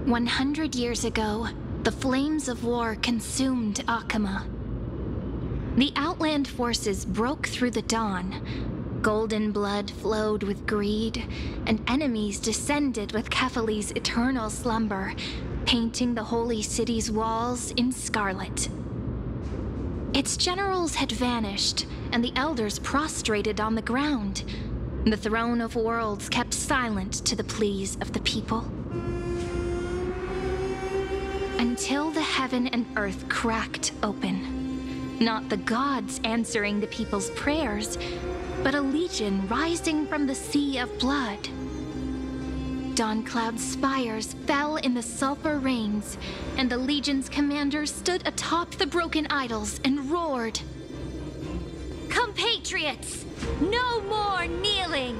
100 years ago, the flames of war consumed Akama. The Outland forces broke through the dawn. Golden blood flowed with greed, and enemies descended with Kefali's eternal slumber, painting the holy city's walls in scarlet. Its generals had vanished, and the elders prostrated on the ground. The throne of worlds kept silent to the pleas of the people. Until the heaven and earth cracked open. Not the gods answering the people's prayers, but a legion rising from the sea of blood. Dawncloud's spires fell in the sulfur rains, and the legion's commander stood atop the broken idols and roared. Compatriots, no more kneeling!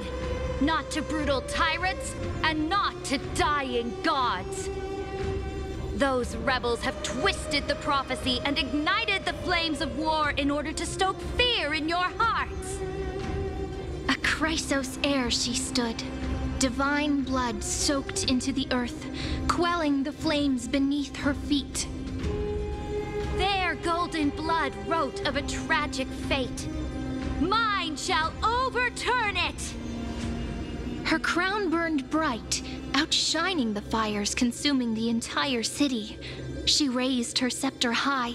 Not to brutal tyrants, and not to dying gods! Those rebels have twisted the prophecy and ignited the flames of war in order to stoke fear in your hearts! A Chrysos heir she stood, divine blood soaked into the earth, quelling the flames beneath her feet. Their golden blood wrote of a tragic fate. Mine shall overturn it! Her crown burned bright, outshining the fires consuming the entire city. She raised her scepter high,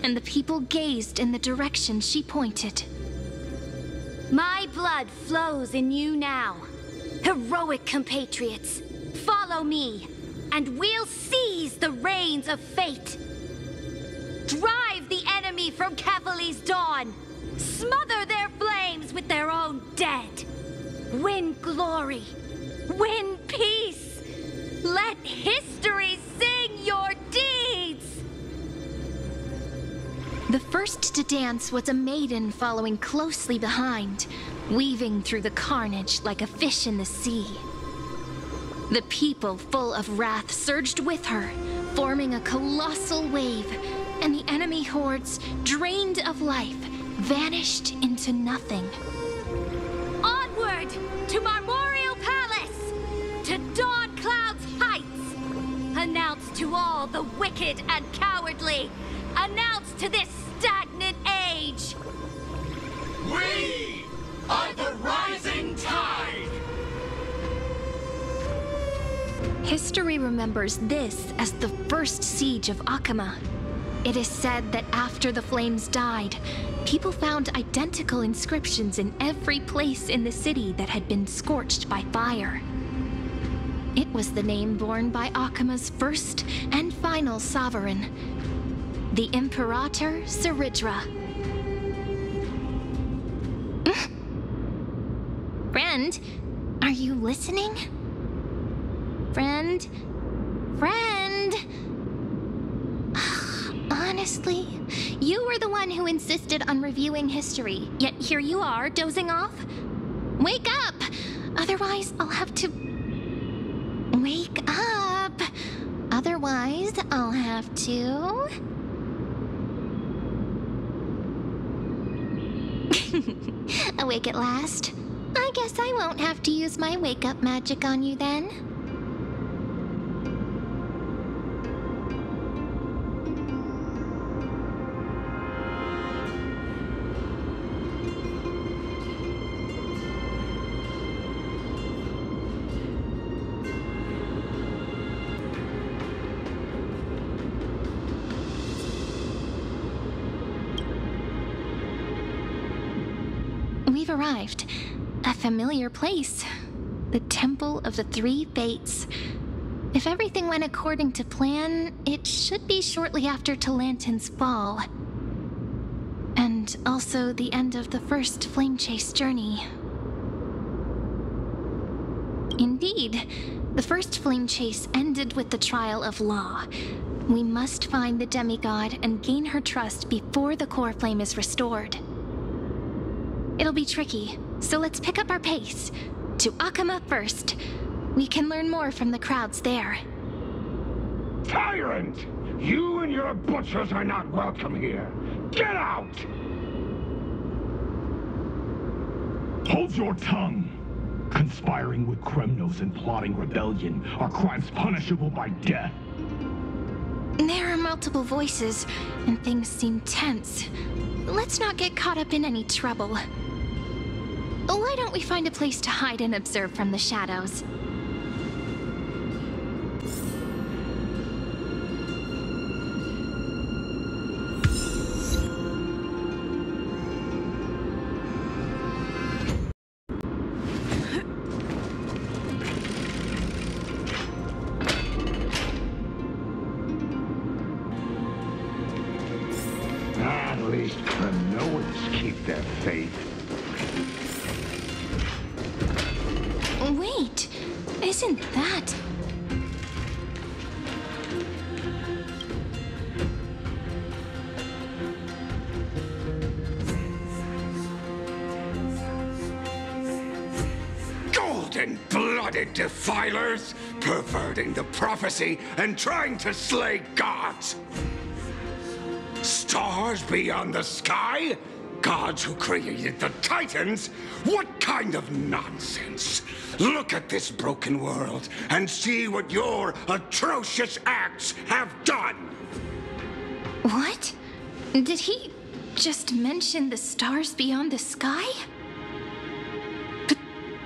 and the people gazed in the direction she pointed. My blood flows in you now. Heroic compatriots, follow me, and we'll seize the reins of fate. Drive the enemy from Kefali's dawn. Smother their flames with their own dead. Win glory. Win peace. Let history sing your deeds. The first to dance was a maiden following closely behind, weaving through the carnage like a fish in the sea. The people, full of wrath, surged with her, forming a colossal wave, and the enemy hordes, drained of life, vanished into nothing. Onward to Marmoreal Palace, to Dawncloud's heights. Announce to all the wicked and cowardly. Announce to this stagnant age. We are the rising tide! History remembers this as the first siege of Akama. It is said that after the flames died, people found identical inscriptions in every place in the city that had been scorched by fire. It was the name borne by Akama's first and final sovereign, the Imperator Saridra. Friend, are you listening? Friend? Friend? Honestly, you were the one who insisted on reviewing history, yet here you are, dozing off? Wake up! Otherwise, I'll have to... Wake up! Otherwise, I'll have to... Awake at last? I guess I won't have to use my wake-up magic on you then. We've arrived. A familiar place. The Temple of the Three Fates. If everything went according to plan, it should be shortly after Talantin's fall. And also the end of the first Flame Chase journey. Indeed, the first Flame Chase ended with the trial of Law. We must find the demigod and gain her trust before the core flame is restored. It'll be tricky, so let's pick up our pace. To Akama first. We can learn more from the crowds there. Tyrant! You and your butchers are not welcome here. Get out! Hold your tongue. Conspiring with Kremnos and plotting rebellion are crimes punishable by death. There are multiple voices, and things seem tense. Let's not get caught up in any trouble. Why don't we find a place to hide and observe from the shadows? At least Kremnoans keep their faith. Wait, isn't that... Golden-blooded defilers, perverting the prophecy and trying to slay gods! Stars beyond the sky? Gods who created the Titans? What kind of nonsense? Look at this broken world and see what your atrocious acts have done! What? Did he just mention the stars beyond the sky?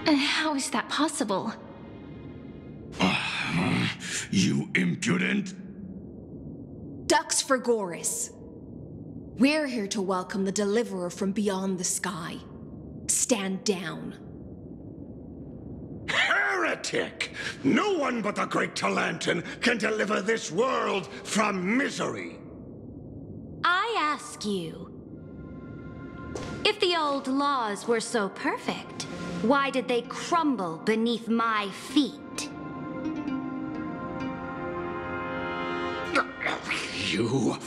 But how is that possible? You impudent! Dux for Goris. We're here to welcome the deliverer from beyond the sky. Stand down. Heretic! No one but the great Talantin can deliver this world from misery! I ask you, if the old laws were so perfect, why did they crumble beneath my feet? You...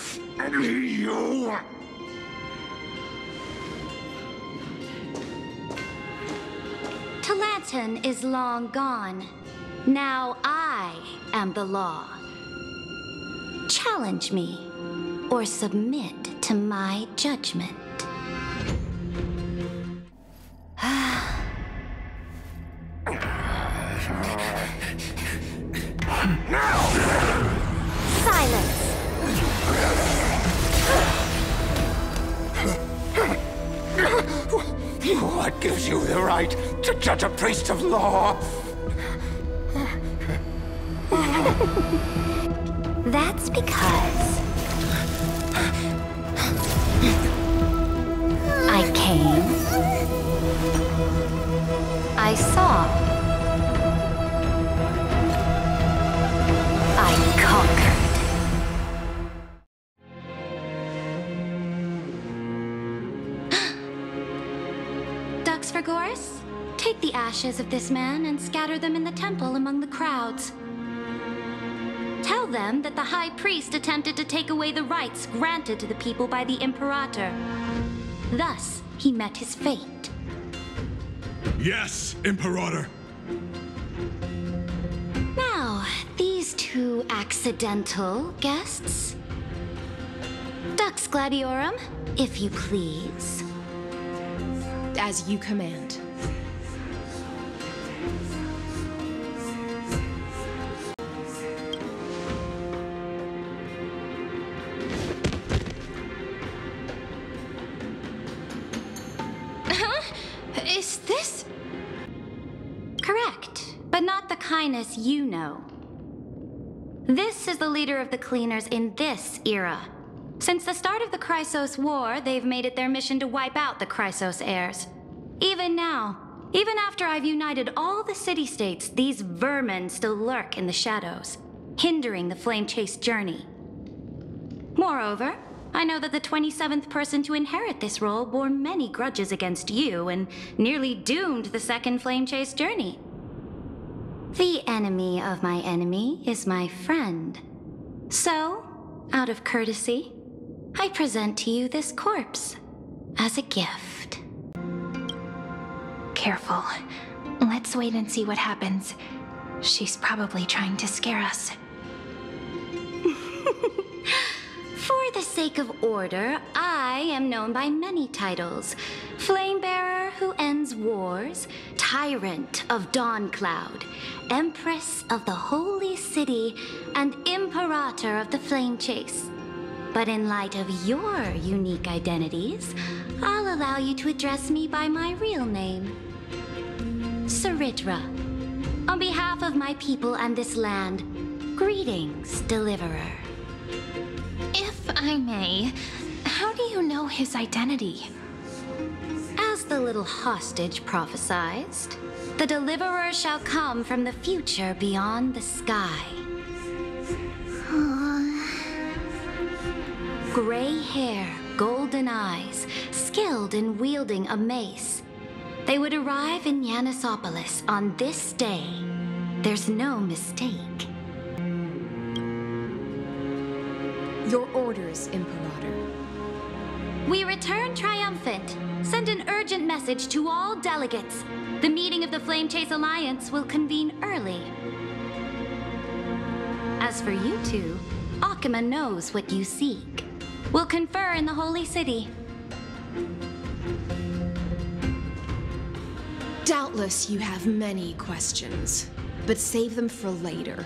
Talantin is long gone. Now I am the law. Challenge me, or submit to my judgment. Silence! What gives you the right to judge a priest of law? That's because I came, I saw, I conquered. Dux for Goris, take the ashes of this man and scatter them in the temple among the crowds. Tell them that the High Priest attempted to take away the rights granted to the people by the Imperator. Thus, he met his fate. Yes, Imperator. Now, these two accidental guests. Dux Gladiorum, if you please. As you command. Is this... Correct, but not the kindness you know. This is the leader of the Cleaners in this era. Since the start of the Chrysos War, they've made it their mission to wipe out the Chrysos heirs. Even now, even after I've united all the city-states, these vermin still lurk in the shadows, hindering the flame-chased journey. Moreover, I know that the 27th person to inherit this role bore many grudges against you and nearly doomed the second flame-chased journey. The enemy of my enemy is my friend. So, out of courtesy, I present to you this corpse as a gift. Careful. Let's wait and see what happens. She's probably trying to scare us. For the sake of order, I am known by many titles. Flamebearer who ends wars, Tyrant of Dawncloud, Empress of the Holy City, and Imperator of the Flame Chase. But in light of your unique identities, I'll allow you to address me by my real name. Saritra. On behalf of my people and this land, greetings, Deliverer. If I may, how do you know his identity? As the little hostage prophesied, the Deliverer shall come from the future beyond the sky. Gray hair, golden eyes, skilled in wielding a mace. They would arrive in Yanisopolis on this day. There's no mistake. Your orders, Imperator. We return triumphant. Send an urgent message to all delegates. The meeting of the Flame Chase Alliance will convene early. As for you two, Akuma knows what you seek. We'll confer in the Holy City. Doubtless you have many questions, but save them for later.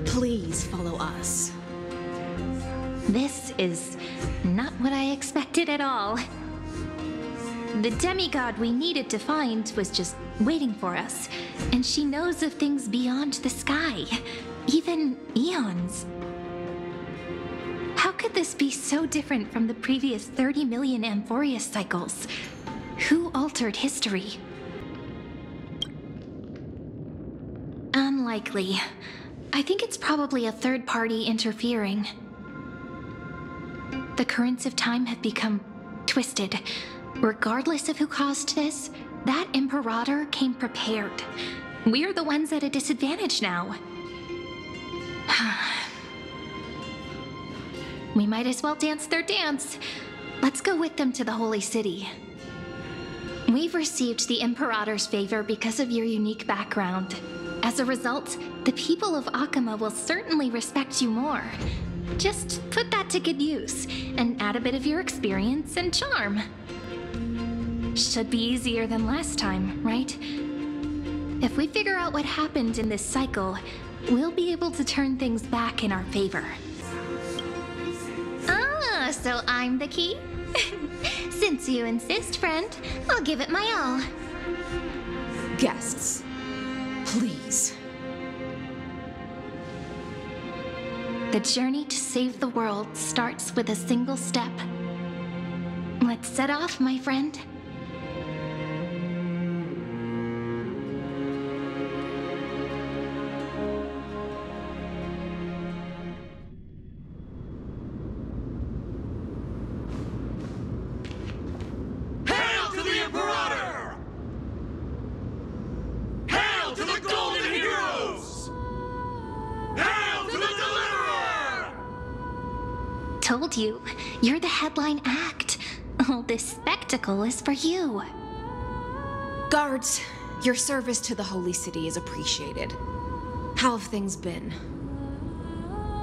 Please follow us. This is not what I expected at all. The demigod we needed to find was just waiting for us, and she knows of things beyond the sky, even eons. How could this be so different from the previous 30 million Amphorius cycles? Who altered history? Unlikely. I think it's probably a third party interfering. The currents of time have become twisted. Regardless of who caused this, that Imperator came prepared. We're the ones at a disadvantage now. We might as well dance their dance. Let's go with them to the Holy City. We've received the Imperator's favor because of your unique background. As a result, the people of Akuma will certainly respect you more. Just put that to good use, and add a bit of your experience and charm. Should be easier than last time, right? If we figure out what happened in this cycle, we'll be able to turn things back in our favor. Ah, so I'm the key? Since you insist, friend, I'll give it my all. Guests, please. The journey to save the world starts with a single step. Let's set off, my friend. Hail to the Imperator! Hail to the Golden Heroes! Hail to the Deliverer! Told you, you're the headline act. All this spectacle is for you. Guards, your service to the Holy City is appreciated. How have things been?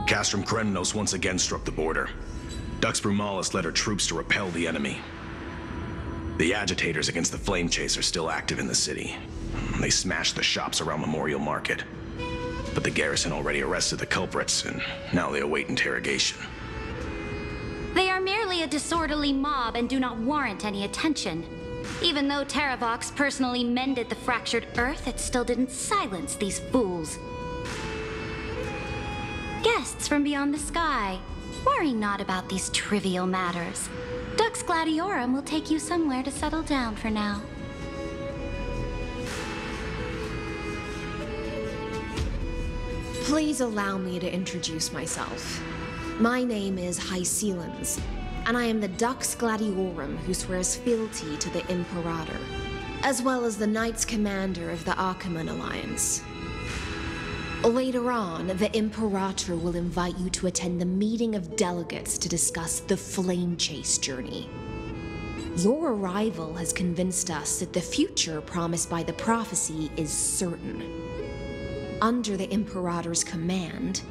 Castrum Krenos once again struck the border. Dux Brumalis led her troops to repel the enemy. The agitators against the Flame Chase are still active in the city. They smashed the shops around Memorial Market. But the garrison already arrested the culprits, and now they await interrogation. They are merely a disorderly mob and do not warrant any attention. Even though Terravox personally mended the fractured Earth, it still didn't silence these fools. Guests from beyond the sky, worry not about these trivial matters. Dux Gladiorum will take you somewhere to settle down for now. Please allow me to introduce myself. My name is Hycelens, and I am the Dux Gladiorum who swears fealty to the Imperator, as well as the Knights Commander of the Achaemenid Alliance. Later on, the Imperator will invite you to attend the meeting of delegates to discuss the Flame Chase journey. Your arrival has convinced us that the future promised by the prophecy is certain. Under the Imperator's command,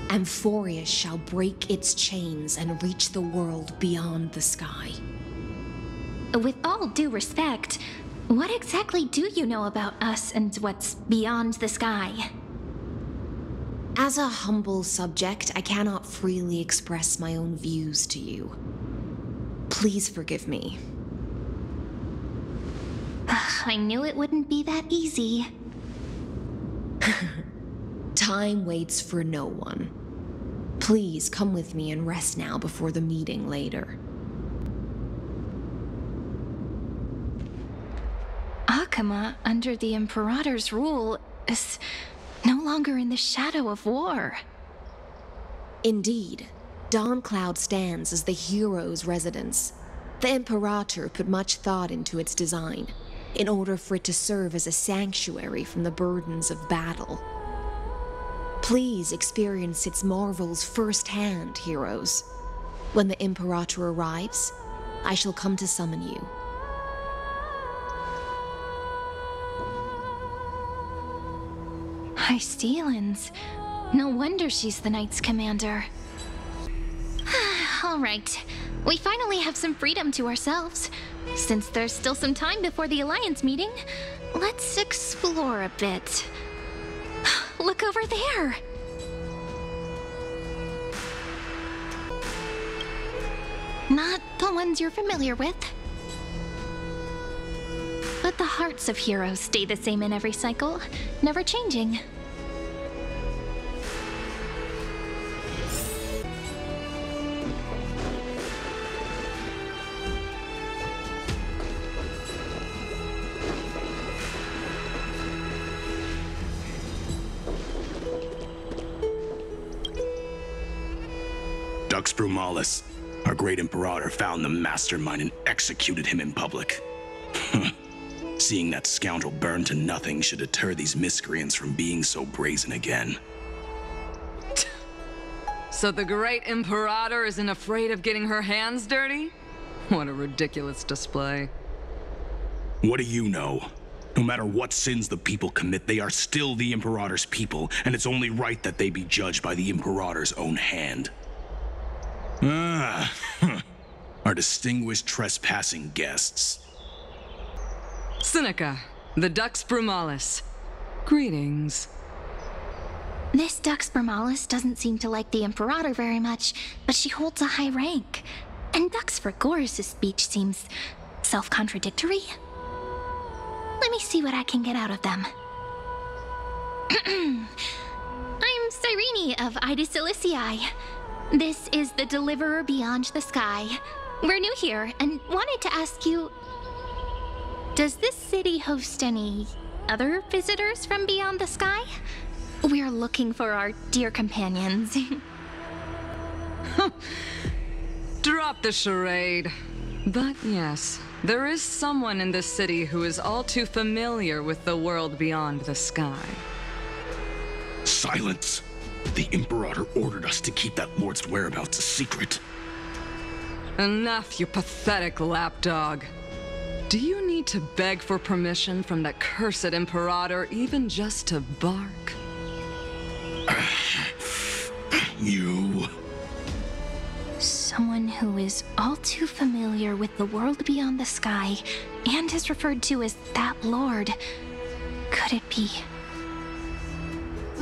Amphorius shall break its chains and reach the world beyond the sky. With all due respect, what exactly do you know about us and what's beyond the sky? As a humble subject, I cannot freely express my own views to you. Please forgive me. I knew it wouldn't be that easy. Time waits for no one. Please come with me and rest now before the meeting later. Akama, under the Imperator's rule, is no longer in the shadow of war. Indeed, Dawncloud stands as the hero's residence. The Imperator put much thought into its design, in order for it to serve as a sanctuary from the burdens of battle. Please experience its marvels firsthand, heroes. When the Imperator arrives, I shall come to summon you. Hystelins. No wonder she's the Knight's commander. All right. We finally have some freedom to ourselves. Since there's still some time before the Alliance meeting, let's explore a bit. Look over there! Not the ones you're familiar with. But the hearts of heroes stay the same in every cycle, never changing. Dux Brumalis, our great Imperator, found the mastermind and executed him in public. Seeing that scoundrel burn to nothing should deter these miscreants from being so brazen again. So the great Imperator isn't afraid of getting her hands dirty? What a ridiculous display. What do you know? No matter what sins the people commit, they are still the Imperator's people, and it's only right that they be judged by the Imperator's own hand. Our distinguished trespassing guests. Seneca, the Dux Brumalis. Greetings. This Dux Brumalis doesn't seem to like the Imperator very much, but she holds a high rank. And Dux Fregoris' speech seems self-contradictory. Let me see what I can get out of them. I'm Cyrene of Ida Cilicii. This is the Deliverer Beyond the Sky. We're new here and wanted to ask you, does this city host any other visitors from beyond the sky? We're looking for our dear companions. Drop the charade. But yes, there is someone in this city who is all too familiar with the world beyond the sky. Silence! The Imperator ordered us to keep that lord's whereabouts a secret. Enough, you pathetic lapdog. Do you need to beg for permission from that cursed Imperator even just to bark? You... Someone who is all too familiar with the world beyond the sky and is referred to as that lord. Could it be?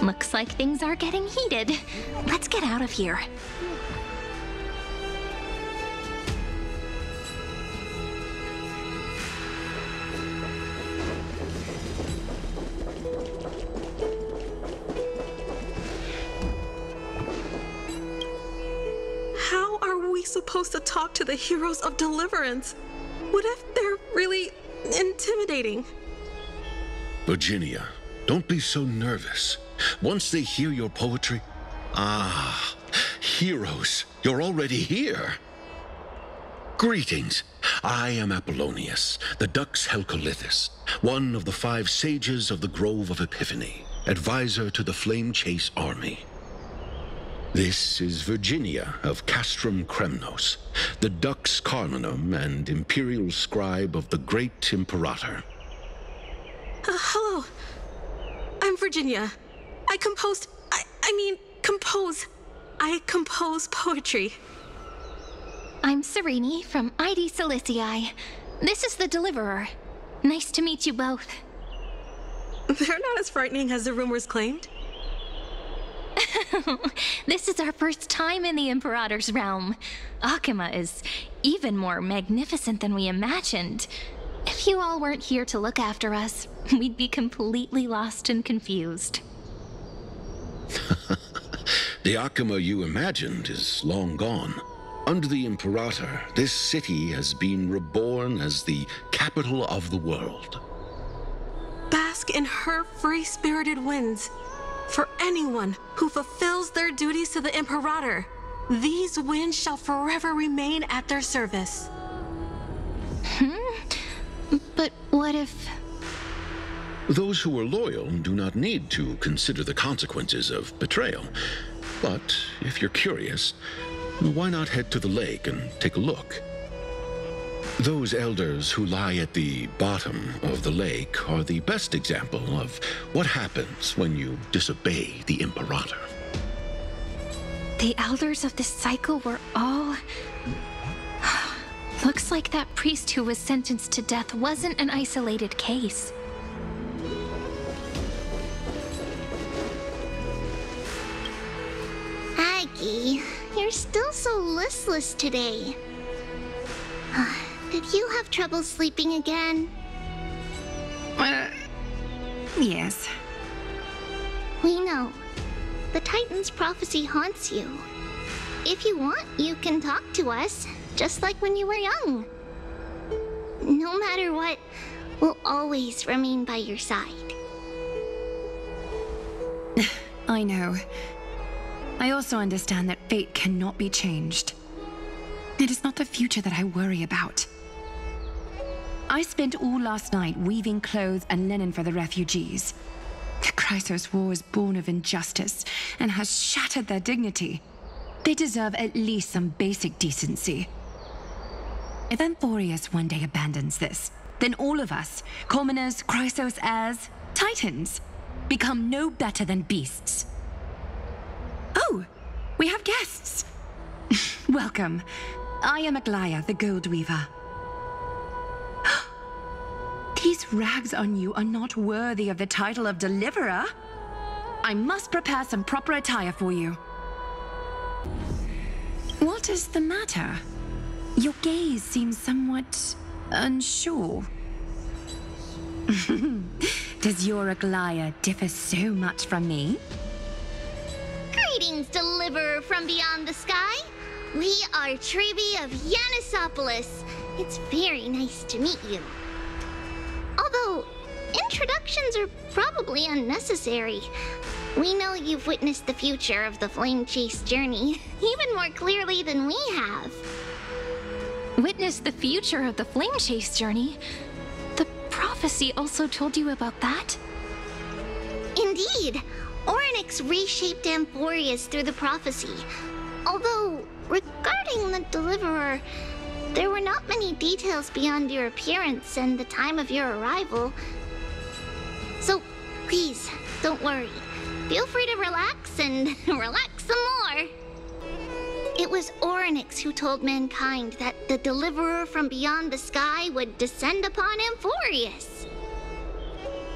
Looks like things are getting heated. Let's get out of here. How are we supposed to talk to the heroes of deliverance? What if they're really intimidating? Virginia, don't be so nervous. Once they hear your poetry... Ah, heroes, you're already here. Greetings. I am Apollonius, the Dux Helcolithus, one of the 5 sages of the Grove of Epiphany, advisor to the Flame Chase army. This is Virginia of Castrum Kremnos, the Dux Carminum and imperial scribe of the great Imperator. Hello. I'm Virginia. I compose I compose poetry. I'm Serene from ID Silicii. This is the Deliverer. Nice to meet you both. They're not as frightening as the rumors claimed. This is our first time in the Imperator's realm. Akuma is even more magnificent than we imagined. If you all weren't here to look after us, we'd be completely lost and confused. The Akuma you imagined is long gone. Under the Imperator, this city has been reborn as the capital of the world. Bask in her free-spirited winds. For anyone who fulfills their duties to the Imperator, these winds shall forever remain at their service. But what if... Those who are loyal do not need to consider the consequences of betrayal. But if you're curious, why not head to the lake and take a look? Those elders who lie at the bottom of the lake are the best example of what happens when you disobey the Imperator. The elders of this cycle were all... Looks like that priest who was sentenced to death wasn't an isolated case. Aggie, you're still so listless today. Did you have trouble sleeping again? Yes. We know. The Titan's prophecy haunts you. If you want, you can talk to us, just like when you were young. No matter what, we'll always remain by your side. I know. I also understand that fate cannot be changed. It is not the future that I worry about. I spent all last night weaving clothes and linen for the refugees. The Chrysos War is born of injustice and has shattered their dignity. They deserve at least some basic decency. If Amphorius one day abandons this, then all of us, commoners, Chrysos heirs, Titans, become no better than beasts. Oh, we have guests. Welcome. I am Aglaya, the Gold Weaver. These rags on you are not worthy of the title of Deliverer. I must prepare some proper attire for you. What is the matter? Your gaze seems somewhat unsure. Does your Aglaya differ so much from me? Greetings, Deliverer from beyond the sky. We are Trevi of Yanisopolis. It's very nice to meet you. Although, introductions are probably unnecessary. We know you've witnessed the future of the Flame Chase journey, even more clearly than we have. Witnessed the future of the Flame Chase journey? The prophecy also told you about that? Indeed. Orynyx reshaped Amphorius through the prophecy. Although, regarding the Deliverer, there were not many details beyond your appearance and the time of your arrival. So, please, don't worry. Feel free to relax and relax some more. It was Orynyx who told mankind that the Deliverer from beyond the sky would descend upon Amphorius.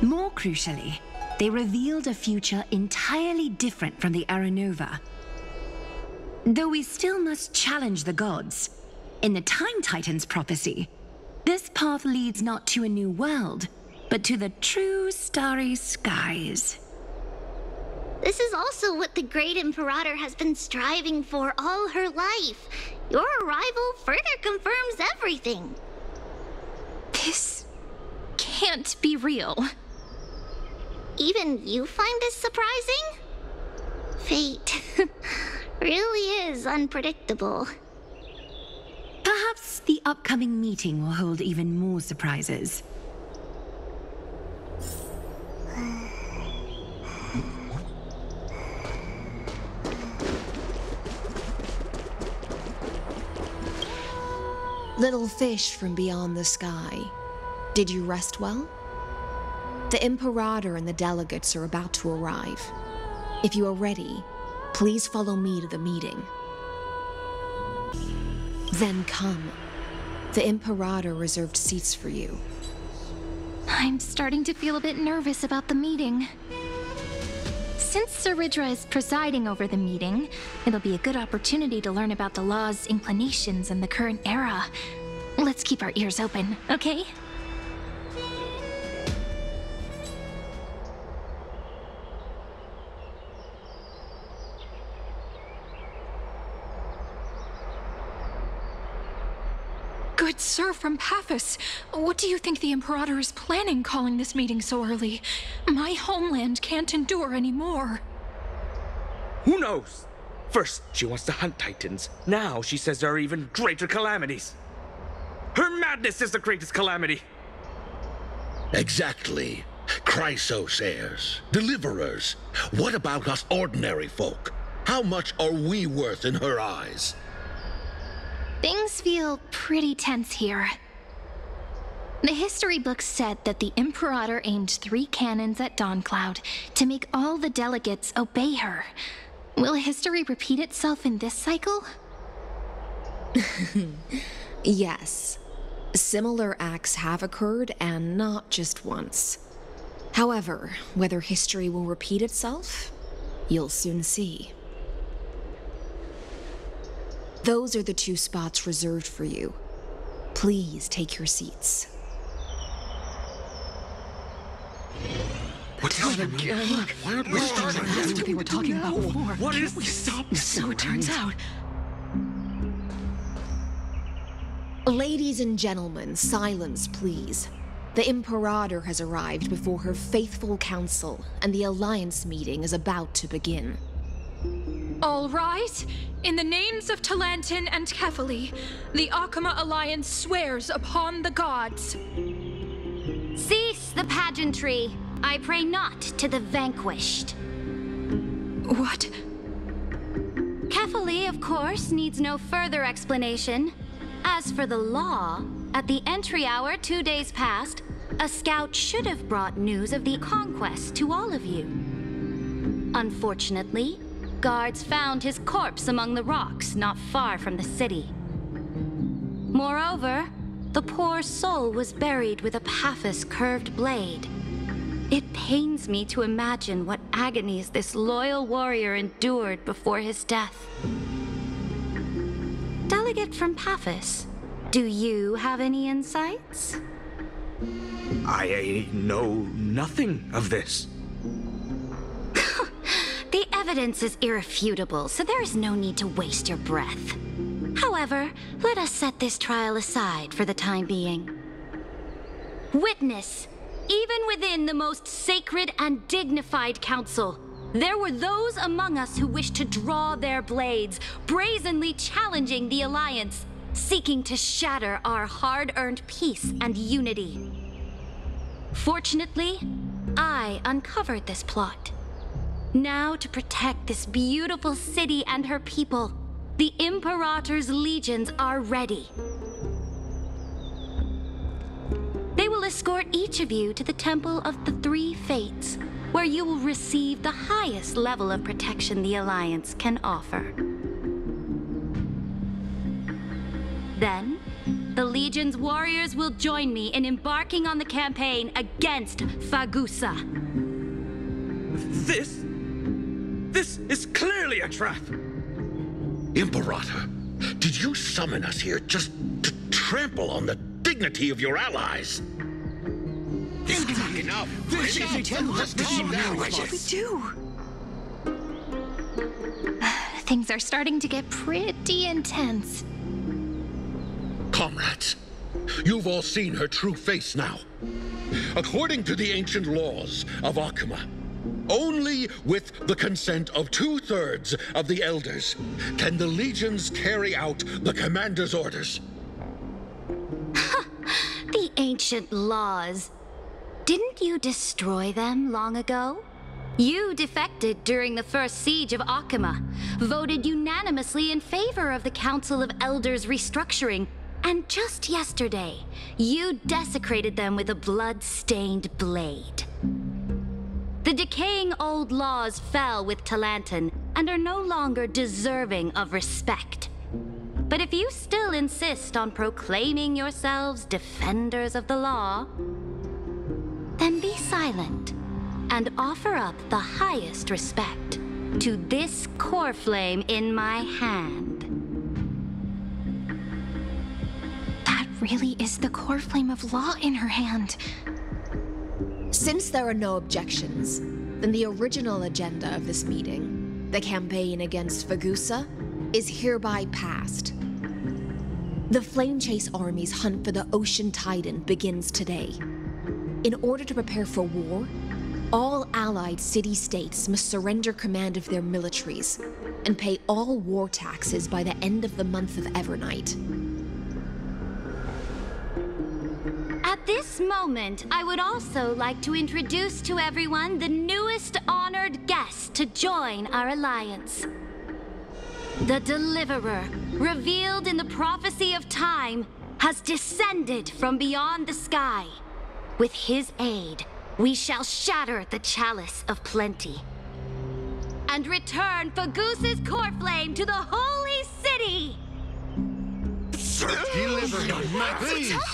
More crucially, they revealed a future entirely different from the Aranova. Though we still must challenge the gods, in the Time Titan's prophecy, this path leads not to a new world, but to the true starry skies. This is also what the Great Imperator has been striving for all her life. Your arrival further confirms everything. This can't be real. Even you find this surprising? Fate really is unpredictable. Perhaps the upcoming meeting will hold even more surprises. Little fish from beyond the sky, did you rest well? The Imperator and the delegates are about to arrive. If you are ready, Please follow me to the meeting. Then come. The Imperator reserved seats for you. I'm starting to feel a bit nervous about the meeting. Since Sir Ridra is presiding over the meeting, it'll be a good opportunity to learn about the law's inclinations in the current era. Let's keep our ears open, okay? Good sir from Paphos, what do you think the Imperator is planning calling this meeting so early? My homeland can't endure anymore. Who knows? First, she wants to hunt Titans. Now she says there are even greater calamities. Her madness is the greatest calamity. Exactly. Chrysos heirs, deliverers. What about us ordinary folk? How much are we worth in her eyes? Things feel pretty tense here. The history books said that the Imperator aimed 3 cannons at Dawncloud to make all the delegates obey her. Will history repeat itself in this cycle? Yes. Similar acts have occurred, and not just once. However, whether history will repeat itself, you'll soon see. Those are the 2 spots reserved for you. Please take your seats. What's happening? Look, we're starting. That's what they were talking about before. What is we this? stop? So it turns out. Ladies and gentlemen, silence, please. The Imperator has arrived before her faithful council, and the Alliance meeting is about to begin. All rise. In the names of Talantin and Kefali, the Akama Alliance swears upon the gods. Cease the pageantry. I pray not to the vanquished. What? Kefali, of course, needs no further explanation. As for the law, at the entry hour 2 days past, a scout should have brought news of the conquest to all of you. Unfortunately, guards found his corpse among the rocks not far from the city. Moreover, the poor soul was buried with a Paphos curved blade. It pains me to imagine what agonies this loyal warrior endured before his death. Delegate from Paphos, do you have any insights? I know nothing of this. The evidence is irrefutable, so there is no need to waste your breath. However, let us set this trial aside for the time being. Witness, even within the most sacred and dignified council, there were those among us who wished to draw their blades, brazenly challenging the Alliance, seeking to shatter our hard-earned peace and unity. Fortunately, I uncovered this plot. Now, to protect this beautiful city and her people, the Imperator's legions are ready. They will escort each of you to the Temple of the Three Fates, where you will receive the highest level of protection the Alliance can offer. Then, the Legion's warriors will join me in embarking on the campaign against Fagusa. This is clearly a trap! Imperator, did you summon us here just to trample on the dignity of your allies? This is not enough! This is too much! What should we do? Things are starting to get pretty intense. Comrades, you've all seen her true face now. According to the ancient laws of Akama, only with the consent of 2/3 of the elders can the legions carry out the commander's orders. The ancient laws. Didn't you destroy them long ago? You defected during the first siege of Akama, voted unanimously in favor of the Council of Elders restructuring, and just yesterday, you desecrated them with a blood-stained blade. The decaying old laws fell with Talanton and are no longer deserving of respect. But if you still insist on proclaiming yourselves defenders of the law, then be silent and offer up the highest respect to this core flame in my hand. That really is the core flame of law in her hand. Since there are no objections, then the original agenda of this meeting, the campaign against Fagusa, is hereby passed. The Flame Chase Army's hunt for the Ocean Titan begins today. In order to prepare for war, all allied city-states must surrender command of their militaries and pay all war taxes by the end of the month of Evernight. At this moment, I would also like to introduce to everyone the newest honored guest to join our alliance. The Deliverer, revealed in the prophecy of time, has descended from beyond the sky. With his aid, we shall shatter the chalice of plenty and return Fagusa's core flame to the holy city!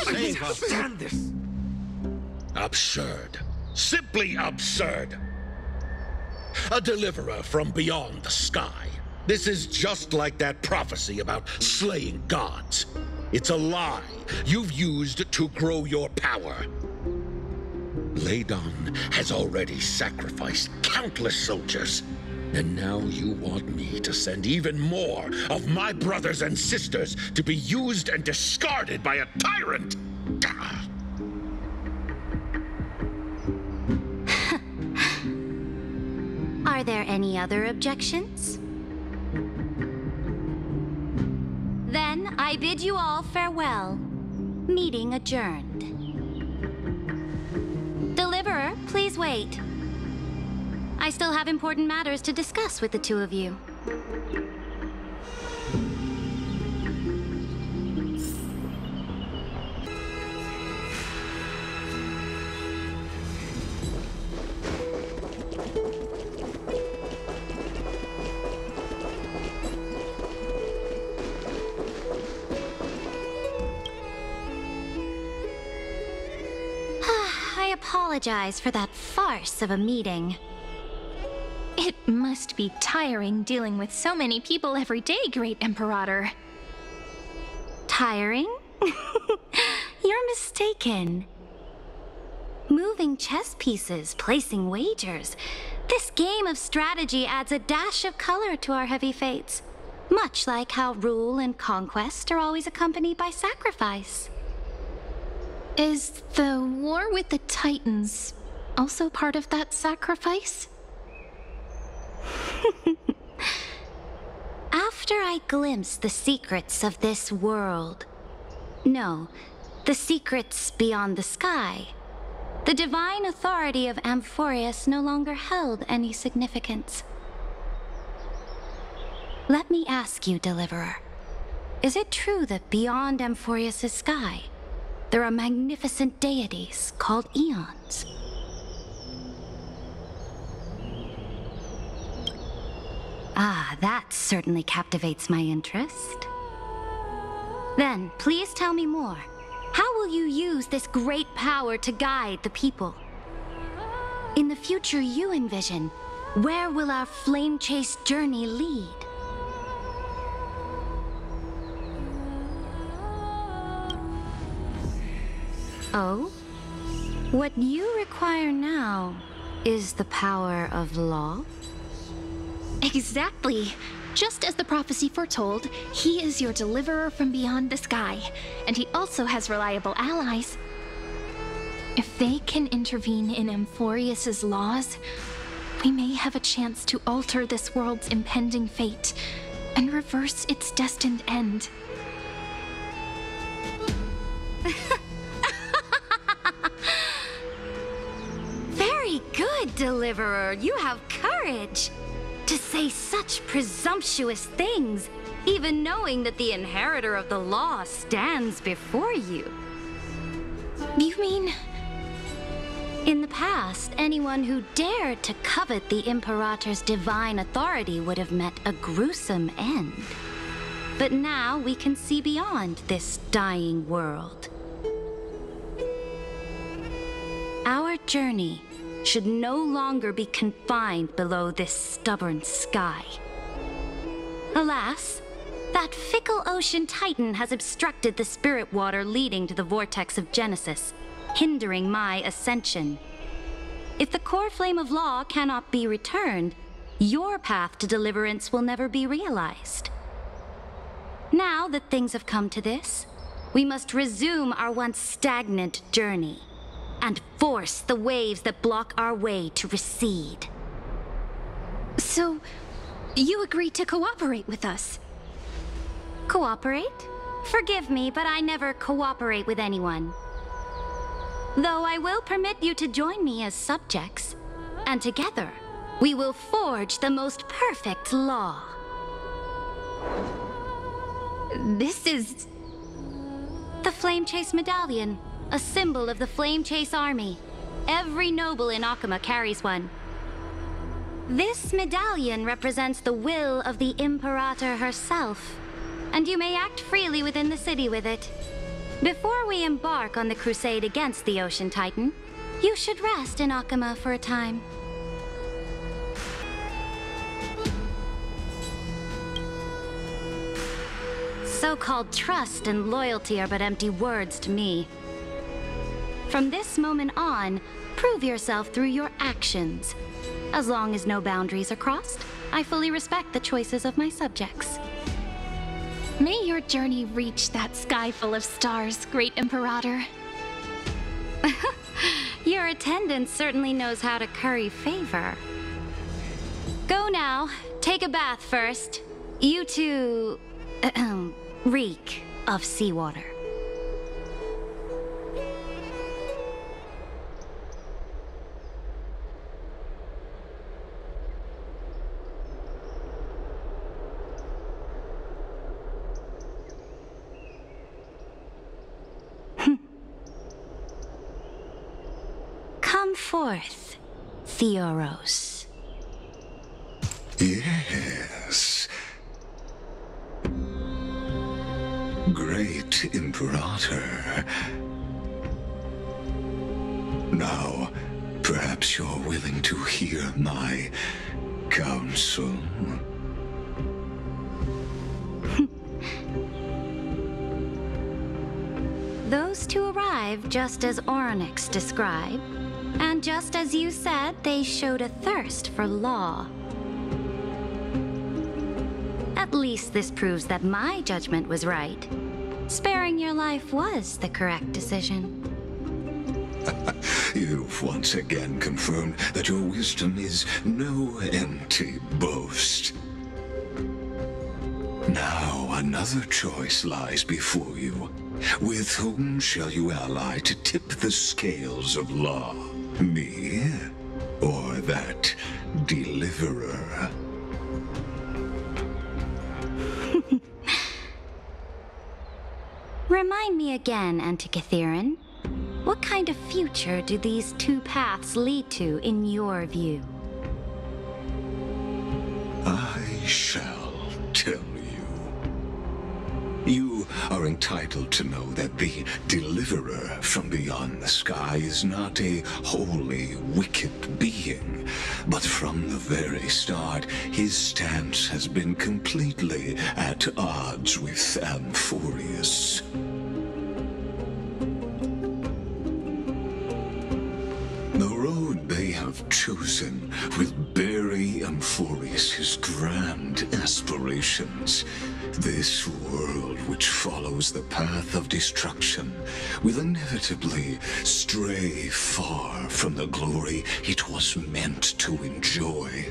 Please stand this. Absurd. Simply absurd. A deliverer from beyond the sky. This is just like that prophecy about slaying gods. It's a lie you've used to grow your power. Ladon has already sacrificed countless soldiers. And now you want me to send even more of my brothers and sisters to be used and discarded by a tyrant? Are there any other objections? Then I bid you all farewell. Meeting adjourned. Deliverer, please wait. I still have important matters to discuss with the two of you. I apologize for that farce of a meeting. It must be tiring dealing with so many people every day, Great Imperator. Tiring? You're mistaken. Moving chess pieces, placing wagers. This game of strategy adds a dash of color to our heavy fates. Much like how rule and conquest are always accompanied by sacrifice. Is the war with the Titans also part of that sacrifice? After I glimpse the secrets of this world, no, the secrets beyond the sky, the divine authority of Amphorius no longer held any significance. Let me ask you, Deliverer, is it true that beyond Amphorius' sky, there are magnificent deities called Eons? Ah, that certainly captivates my interest. Then, please tell me more. How will you use this great power to guide the people? In the future you envision, where will our flame chase journey lead? Oh? What you require now is the power of law? Exactly. Just as the prophecy foretold, he is your deliverer from beyond the sky, and he also has reliable allies. If they can intervene in Amphorius' laws, we may have a chance to alter this world's impending fate and reverse its destined end. Very good, Deliverer. You have courage. To say such presumptuous things, even knowing that the inheritor of the law stands before you. You mean... In the past, anyone who dared to covet the Imperator's divine authority would have met a gruesome end. But now we can see beyond this dying world. Our journey should no longer be confined below this stubborn sky. Alas, that fickle ocean titan has obstructed the spirit water leading to the vortex of Genesis, hindering my ascension. If the core flame of law cannot be returned, your path to deliverance will never be realized. Now that things have come to this, we must resume our once stagnant journey and force the waves that block our way to recede. So, you agreed to cooperate with us? Cooperate? Forgive me, but I never cooperate with anyone. Though I will permit you to join me as subjects, and together, we will forge the most perfect law. This is... the Flame Chase Medallion, a symbol of the Flame Chase Army. Every noble in Akama carries one. This medallion represents the will of the Imperator herself, and you may act freely within the city with it. Before we embark on the crusade against the Ocean Titan, you should rest in Akama for a time. So-called trust and loyalty are but empty words to me. From this moment on, prove yourself through your actions. As long as no boundaries are crossed, I fully respect the choices of my subjects. May your journey reach that sky full of stars, Great Imperator. Your attendant certainly knows how to curry favor. Go now. Take a bath first. You two... reek of seawater. Come forth, Theoros. Yes. Great Imperator. Now, perhaps you're willing to hear my counsel. Those two arrived just as Orynyx described, and just as you said, they showed a thirst for law. At least this proves that my judgment was right. Sparing your life was the correct decision. You've once again confirmed that your wisdom is no empty boast. Now another choice lies before you. With whom shall you ally to tip the scales of law? Me? Or that deliverer? Remind me again, Antikytheron. What kind of future do these two paths lead to in your view? I shall tell you. You are entitled to know that the deliverer from beyond the sky is not a wholly wicked being, but from the very start, his stance has been completely at odds with Amphorius. The road they have chosen will bury Amphorius' grand aspirations. This world which follows the path of destruction will inevitably stray far from the glory it was meant to enjoy.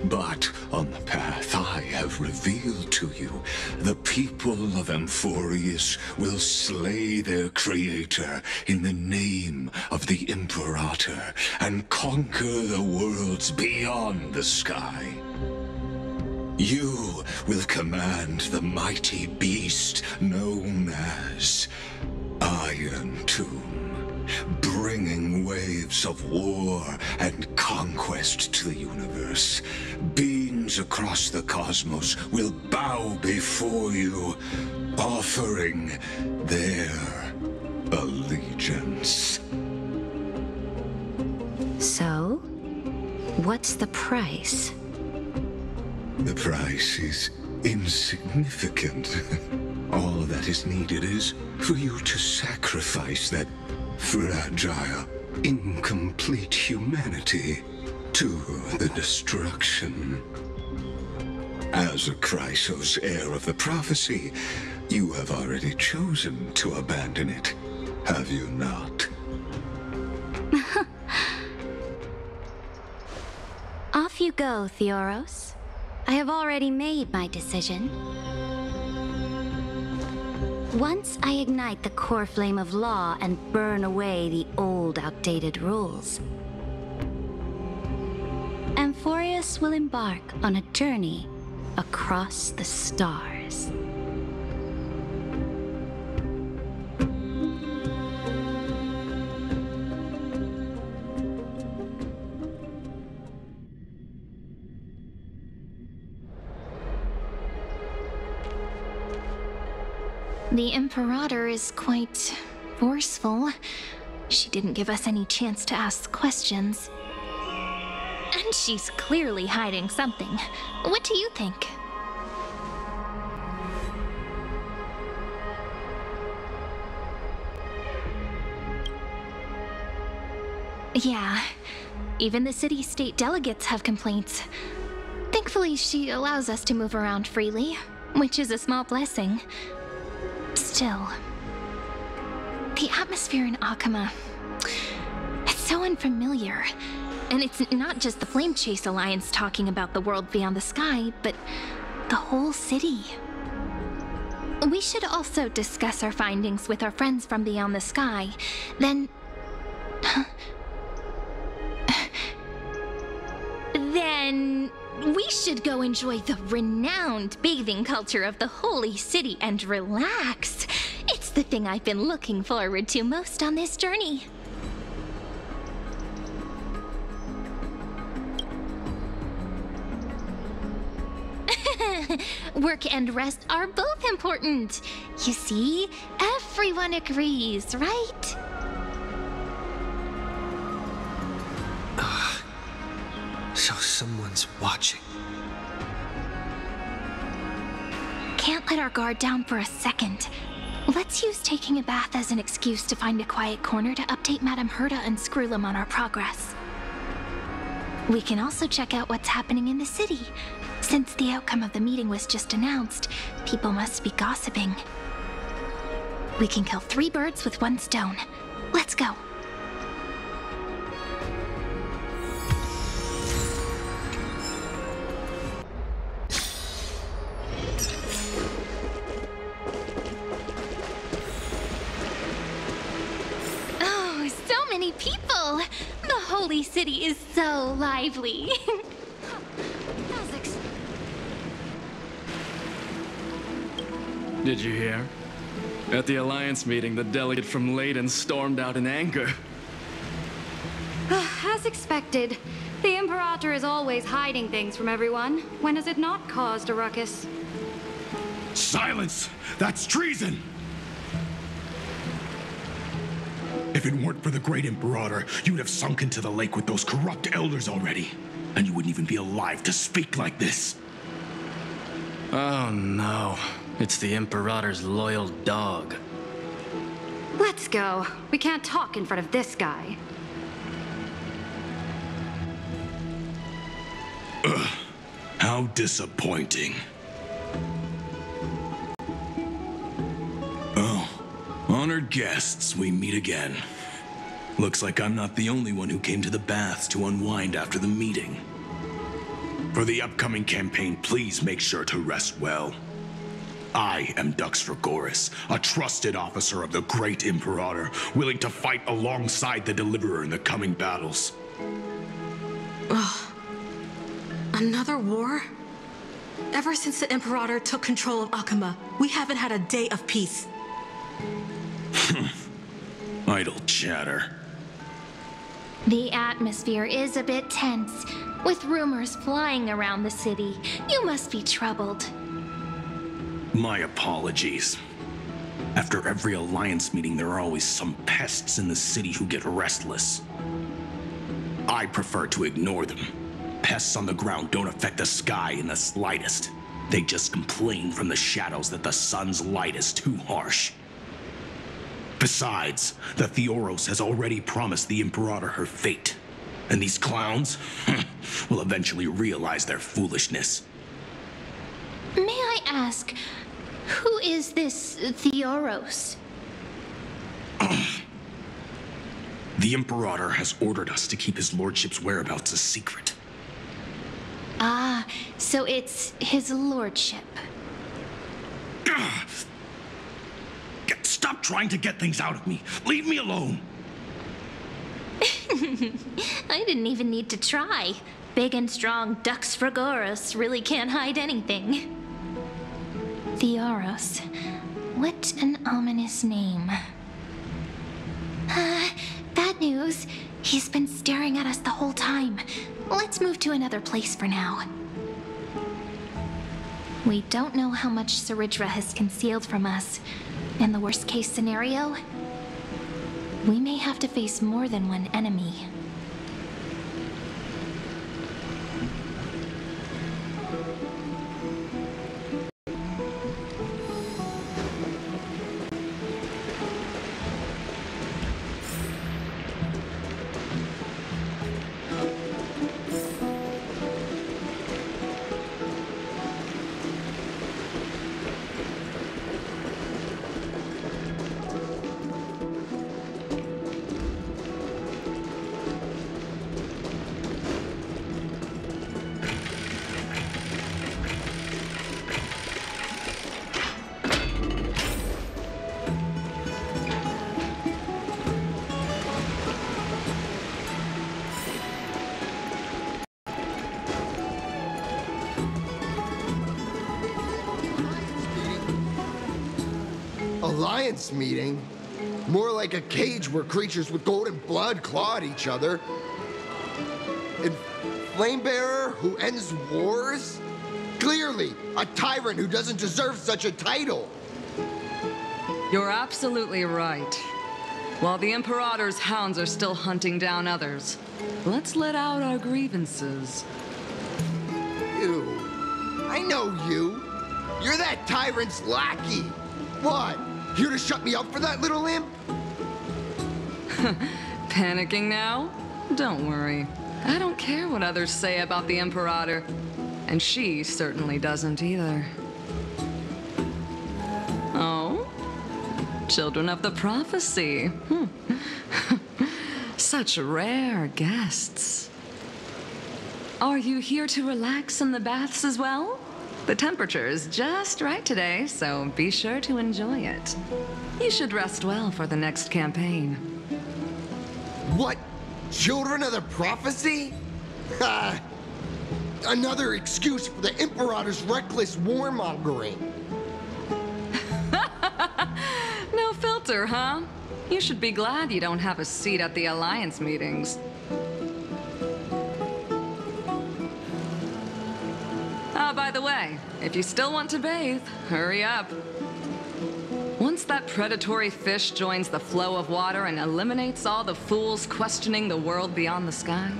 But on the path I have revealed to you, the people of Amphorius will slay their creator in the name of the Imperator and conquer the worlds beyond the sky. You will command the mighty beast known as Iron Tomb, bringing waves of war and conquest to the universe. Beings across the cosmos will bow before you, offering their allegiance. So, what's the price? The price is insignificant. All that is needed is for you to sacrifice that fragile, incomplete humanity to the destruction. As a Chrysos heir of the prophecy, you have already chosen to abandon it, have you not? Off you go, Theoros. I have already made my decision. Once I ignite the core flame of law and burn away the old, outdated rules, Amphorius will embark on a journey across the stars. The Imperator is quite forceful. She didn't give us any chance to ask questions. And she's clearly hiding something. What do you think? Yeah, even the city-state delegates have complaints. Thankfully, she allows us to move around freely, which is a small blessing. Still, the atmosphere in Akama, it's so unfamiliar. And it's not just the Flame Chase Alliance talking about the world beyond the sky, but the whole city. We should also discuss our findings with our friends from beyond the sky. Then we should go enjoy the renowned bathing culture of the holy city and relax. It's the thing I've been looking forward to most on this journey. Work and rest are both important. You see, everyone agrees, right? So someone's watching. Can't let our guard down for a second. Let's use taking a bath as an excuse to find a quiet corner to update Madame Herta and Screwlum on our progress. We can also check out what's happening in the city. Since the outcome of the meeting was just announced, people must be gossiping. We can kill 3 birds with 1 stone. Let's go. Oh, so many people! The holy city is so lively. Did you hear? At the Alliance meeting, the delegate from Leyden stormed out in anger. As expected, the Imperator is always hiding things from everyone. When has it not caused a ruckus? Silence! That's treason! If it weren't for the great Imperator, you'd have sunk into the lake with those corrupt elders already. And you wouldn't even be alive to speak like this. Oh no. It's the Imperator's loyal dog. Let's go. We can't talk in front of this guy. Ugh. How disappointing. Oh, honored guests, we meet again. Looks like I'm not the only one who came to the baths to unwind after the meeting. For the upcoming campaign, please make sure to rest well. I am Dux Dragoris, a trusted officer of the great Imperator, willing to fight alongside the Deliverer in the coming battles. Ugh. Another war? Ever since the Imperator took control of Akama, we haven't had a day of peace. Idle chatter. The atmosphere is a bit tense, with rumors flying around the city. You must be troubled. My apologies. After every Alliance meeting, there are always some pests in the city who get restless. I prefer to ignore them. Pests on the ground don't affect the sky in the slightest. They just complain from the shadows that the sun's light is too harsh. Besides, the Theoros has already promised the Imperator her fate. And these clowns will eventually realize their foolishness. May I ask, who is this Theoros? The Imperator has ordered us to keep his lordship's whereabouts a secret. Ah, so it's his lordship. Stop trying to get things out of me. Leave me alone. I didn't even need to try. Big and strong Dux Fragoros really can't hide anything. Theoros. What an ominous name. Bad news. He's been staring at us the whole time. Let's move to another place for now. We don't know how much Saridra has concealed from us. In the worst-case scenario, we may have to face more than one enemy. Alliance meeting? More like a cage where creatures with golden blood claw at each other. And Flamebearer who ends wars? Clearly, a tyrant who doesn't deserve such a title. You're absolutely right. While the Imperator's hounds are still hunting down others, let's let out our grievances. You. I know you. You're that tyrant's lackey. What? Here to shut me up for that little imp? Panicking now? Don't worry. I don't care what others say about the Imperator. And she certainly doesn't either. Oh? Children of the Prophecy. Such rare guests. Are you here to relax in the baths as well? The temperature is just right today, so be sure to enjoy it. You should rest well for the next campaign. What? Children of the Prophecy? Another excuse for the Imperator's reckless warmongering. No filter, huh? You should be glad you don't have a seat at the Alliance meetings. By the way, if you still want to bathe, hurry up. Once that predatory fish joins the flow of water and eliminates all the fools questioning the world beyond the sky,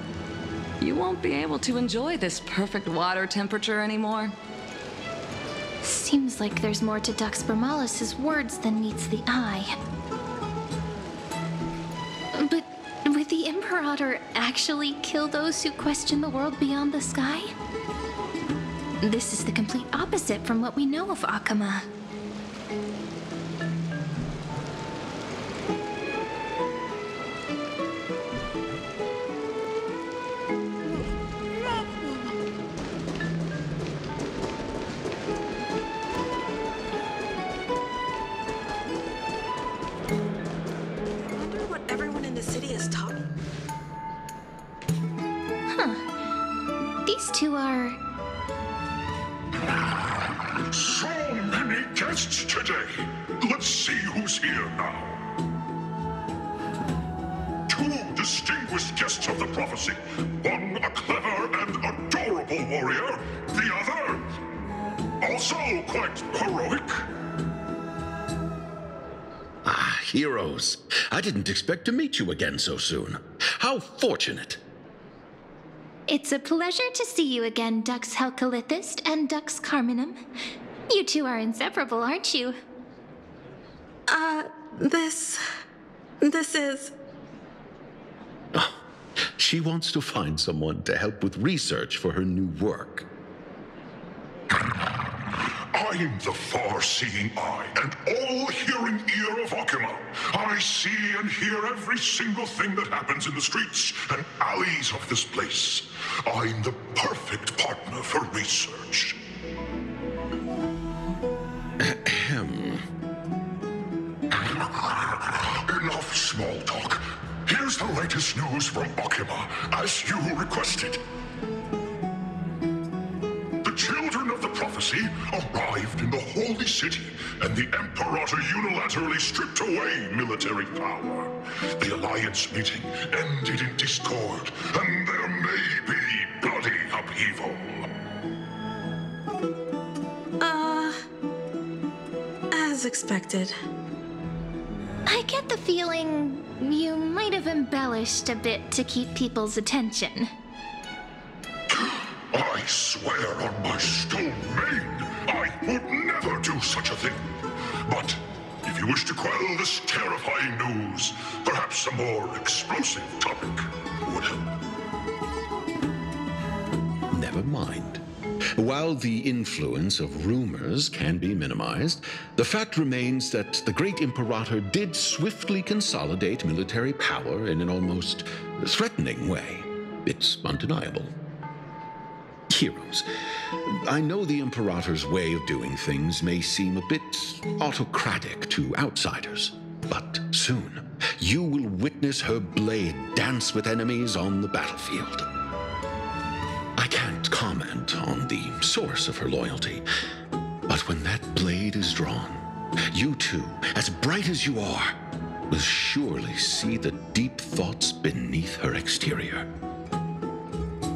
you won't be able to enjoy this perfect water temperature anymore. Seems like there's more to Dux Bromalis's words than meets the eye. But would the Imperator actually kill those who question the world beyond the sky? This is the complete opposite from what we know of Akama. I wonder what everyone in the city is talking. Huh. These two are... So many guests today. Let's see who's here now. Two distinct distinguished guests of the prophecy. One a clever and adorable warrior, the other also quite heroic. Ah, heroes. I didn't expect to meet you again so soon. How fortunate. It's a pleasure to see you again, Dux Helcalithist and Dux Carminum. You two are inseparable, aren't you? This is... Oh, she wants to find someone to help with research for her new work. I'm the far-seeing eye and all-hearing ear of Akuma. I see and hear every single thing that happens in the streets and alleys of this place. I'm the perfect partner for research. Enough small talk. Here's the latest news from Akuma, as you requested. The children of the prophecy arrived in the holy city, and the Imperator unilaterally stripped away military power. The Alliance meeting ended in discord, and there may be bloody upheaval. As expected. I get the feeling you might have embellished a bit to keep people's attention. I swear on my stone maid, I would never do such a thing. But if you wish to quell this terrifying news, perhaps a more explosive topic would help. Never mind. While the influence of rumors can be minimized, the fact remains that the great Imperator did swiftly consolidate military power in an almost threatening way. It's undeniable. Heroes, I know the Imperator's way of doing things may seem a bit autocratic to outsiders, but soon you will witness her blade dance with enemies on the battlefield. I can't comment on the source of her loyalty, but when that blade is drawn, you two, as bright as you are, will surely see the deep thoughts beneath her exterior.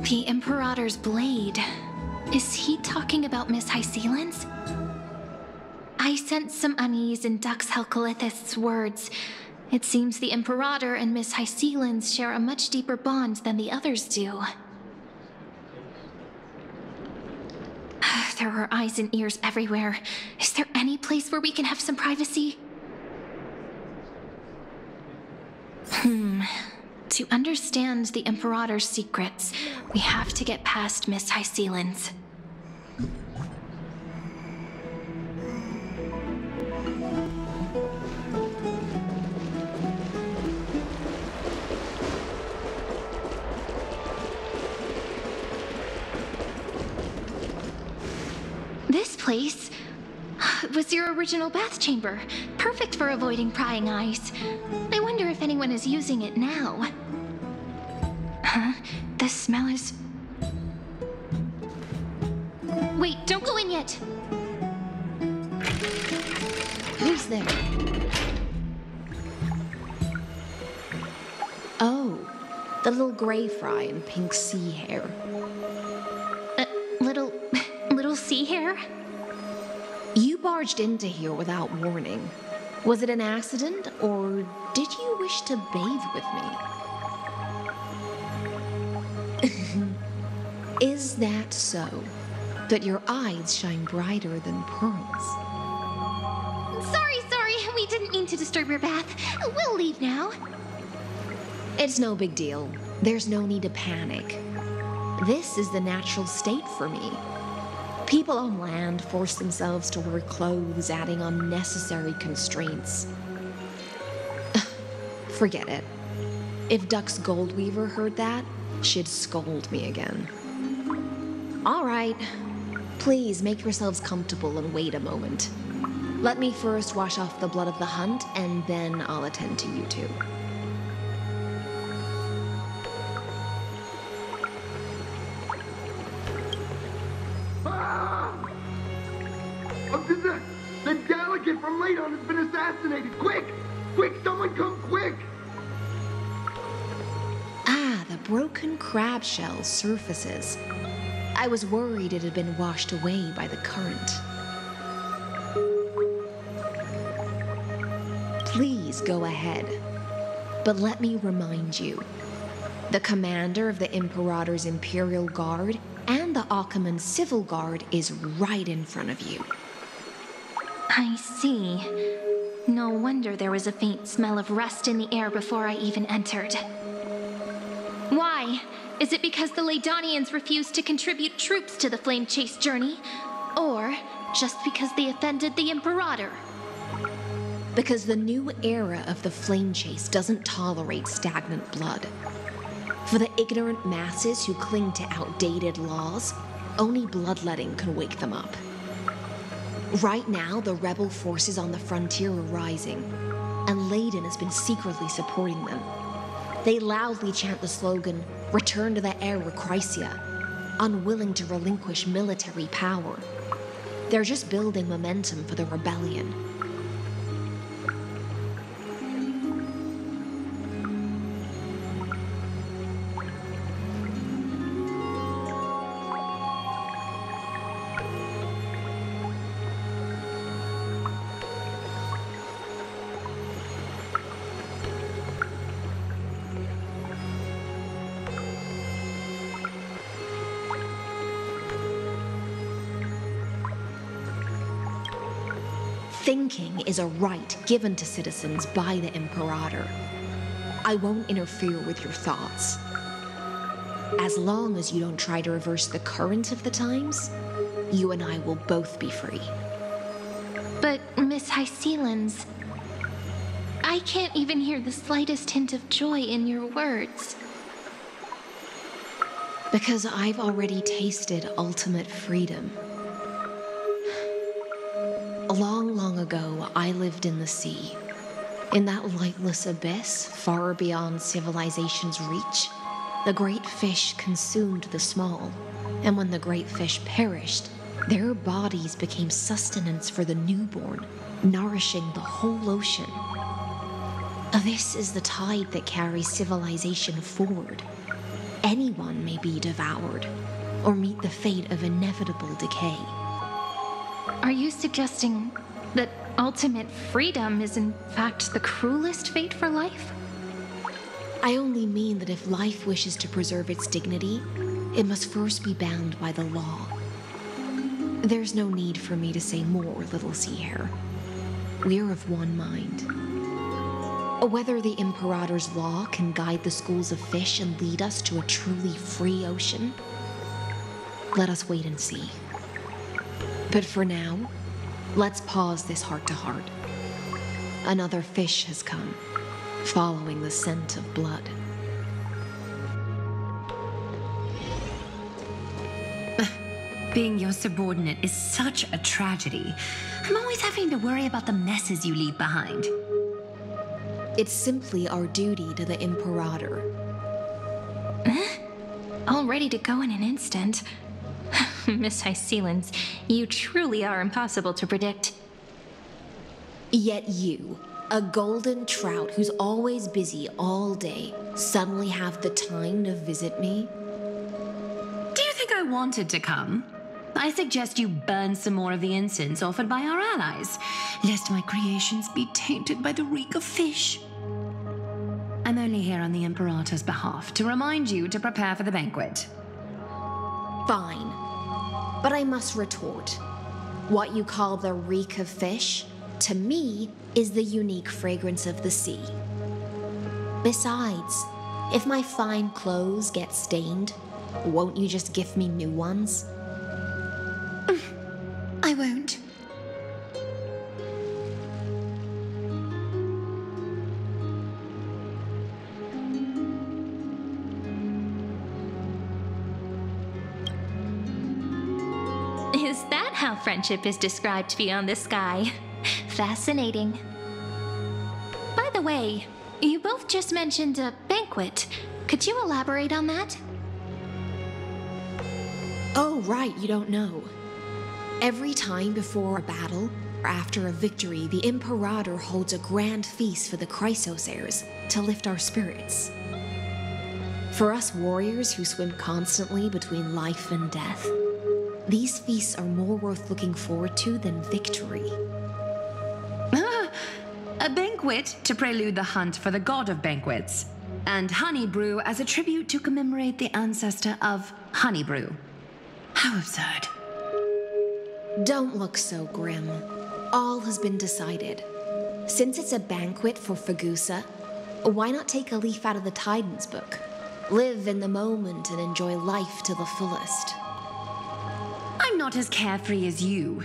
The Imperator's blade. Is he talking about Miss Hysealin's? I sense some unease in Dux Helcalithist's words. It seems the Imperator and Miss Hysealin's share a much deeper bond than the others do. There are eyes and ears everywhere. Is there any place where we can have some privacy? To understand the Imperator's secrets, we have to get past Miss Hysealin's. This place was your original bath chamber, perfect for avoiding prying eyes. I wonder if anyone is using it now. Huh? The smell is... Wait, don't go in yet! Who's there? Oh, the little gray fry in pink sea hair. Little sea hair? You barged into here without warning. Was it an accident, or did you wish to bathe with me? Is that so? That your eyes shine brighter than pearls? Sorry, we didn't mean to disturb your bath. We'll leave now. It's no big deal. There's no need to panic. This is the natural state for me. People on land force themselves to wear clothes, adding unnecessary constraints. Forget it. If Dux Goldweaver heard that, she'd scold me again. All right. Please make yourselves comfortable and wait a moment. Let me first wash off the blood of the hunt, and then I'll attend to you two. The delegate from Ladon has been assassinated! Quick! Quick, someone come quick! broken crab shell surfaces. I was worried it had been washed away by the current. Please go ahead, but let me remind you. The commander of the Imperator's Imperial Guard and the Achaemen's Civil Guard is right in front of you. I see. No wonder there was a faint smell of rust in the air before I even entered. Why? Is it because the Laedonians refused to contribute troops to the Flame Chase journey? Or just because they offended the Imperator? Because the new era of the Flame Chase doesn't tolerate stagnant blood. For the ignorant masses who cling to outdated laws, only bloodletting can wake them up. Right now, the rebel forces on the frontier are rising, and Laden has been secretly supporting them. They loudly chant the slogan, "Return to the Era Chrysia," unwilling to relinquish military power. They're just building momentum for the rebellion. Thinking is a right given to citizens by the Imperator. I won't interfere with your thoughts. As long as you don't try to reverse the current of the times, you and I will both be free. But, Miss Hyselins, I can't even hear the slightest hint of joy in your words. Because I've already tasted ultimate freedom. Long, long ago, I lived in the sea. In that lightless abyss, far beyond civilization's reach, the great fish consumed the small. And when the great fish perished, their bodies became sustenance for the newborn, nourishing the whole ocean. This is the tide that carries civilization forward. Anyone may be devoured, or meet the fate of inevitable decay. Are you suggesting that ultimate freedom is in fact the cruelest fate for life? I only mean that if life wishes to preserve its dignity, it must first be bound by the law. There's no need for me to say more, Little Sea Hare. We're of one mind. Whether the Imperator's law can guide the schools of fish and lead us to a truly free ocean, let us wait and see. But for now, let's pause this heart-to-heart. Another fish has come, following the scent of blood. Being your subordinate is such a tragedy. I'm always having to worry about the messes you leave behind. It's simply our duty to the Imperator. All ready to go in an instant. Miss Hyselins, you truly are impossible to predict. Yet you, a golden trout who's always busy all day, suddenly have the time to visit me? Do you think I wanted to come? I suggest you burn some more of the incense offered by our allies, lest my creations be tainted by the reek of fish. I'm only here on the Imperator's behalf to remind you to prepare for the banquet. Fine. But I must retort. What you call the reek of fish, to me, is the unique fragrance of the sea. Besides, if my fine clothes get stained, won't you just gift me new ones? I won't. Is that how friendship is described beyond the sky? Fascinating. By the way, you both just mentioned a banquet. Could you elaborate on that? Oh, right, you don't know. Every time before a battle, or after a victory, the Imperator holds a grand feast for the Chrysos heirs to lift our spirits. For us warriors who swim constantly between life and death, these feasts are more worth looking forward to than victory. A banquet to prelude the hunt for the god of banquets, and honey brew as a tribute to commemorate the ancestor of honey brew. How absurd. Don't look so grim. All has been decided. Since it's a banquet for Fagusa, why not take a leaf out of the Titan's book? Live in the moment and enjoy life to the fullest. I'm not as carefree as you.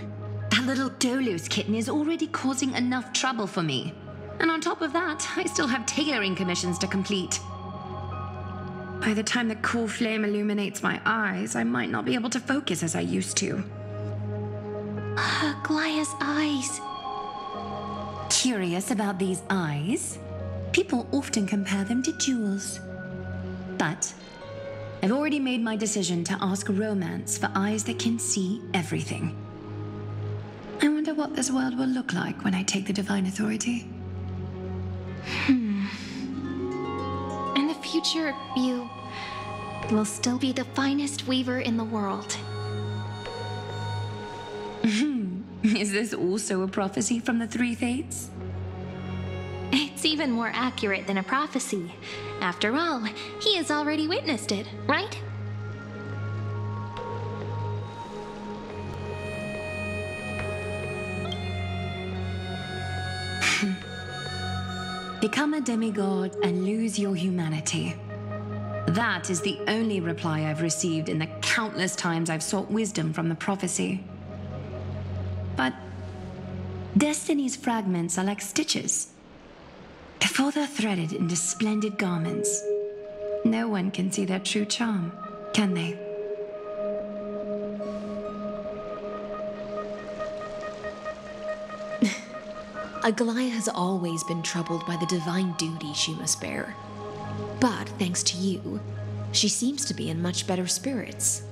That little Dolos kitten is already causing enough trouble for me. And on top of that, I still have tailoring commissions to complete. By the time the cool flame illuminates my eyes, I might not be able to focus as I used to. Glaya's eyes. Curious about these eyes? People often compare them to jewels. But I've already made my decision to ask romance for eyes that can see everything. I wonder what this world will look like when I take the divine authority. In the future, you will still be the finest weaver in the world. Is this also a prophecy from the Three Fates? It's even more accurate than a prophecy. After all, he has already witnessed it, right? Become a demigod and lose your humanity. That is the only reply I've received in the countless times I've sought wisdom from the prophecy. But Destiny's fragments are like stitches. Before they're threaded into splendid garments, no one can see their true charm, can they? Aglaya has always been troubled by the divine duty she must bear. But thanks to you, she seems to be in much better spirits.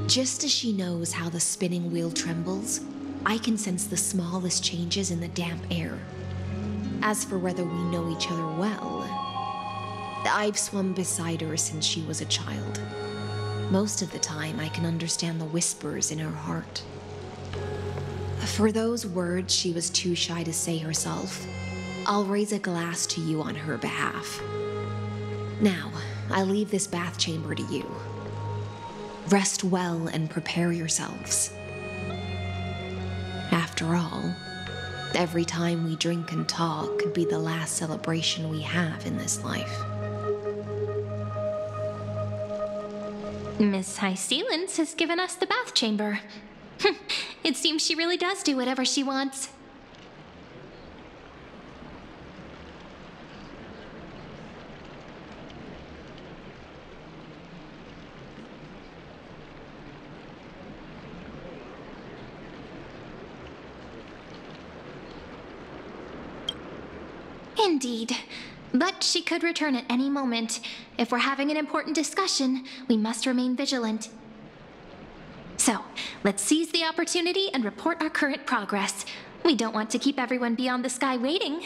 Just as she knows how the spinning wheel trembles, I can sense the smallest changes in the damp air. As for whether we know each other well, I've swum beside her since she was a child. Most of the time, I can understand the whispers in her heart. For those words she was too shy to say herself, I'll raise a glass to you on her behalf. Now, I leave this bath chamber to you. Rest well and prepare yourselves. After all, every time we drink and talk could be the last celebration we have in this life. Miss Hysealence has given us the bath chamber. It seems she really does do whatever she wants. Indeed. But she could return at any moment. If we're having an important discussion, we must remain vigilant. So, let's seize the opportunity and report our current progress. We don't want to keep everyone beyond the sky waiting.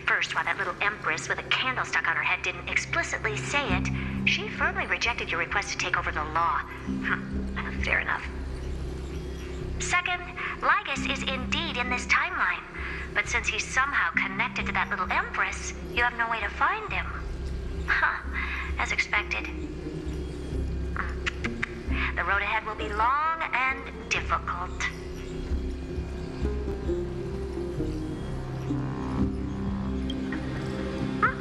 First, while that little empress with a candle stuck on her head didn't explicitly say it, she firmly rejected your request to take over the law. Fair enough. Second, Lygus is indeed in this timeline. But since he's somehow connected to that little empress, you have no way to find him. As expected. The road ahead will be long and difficult.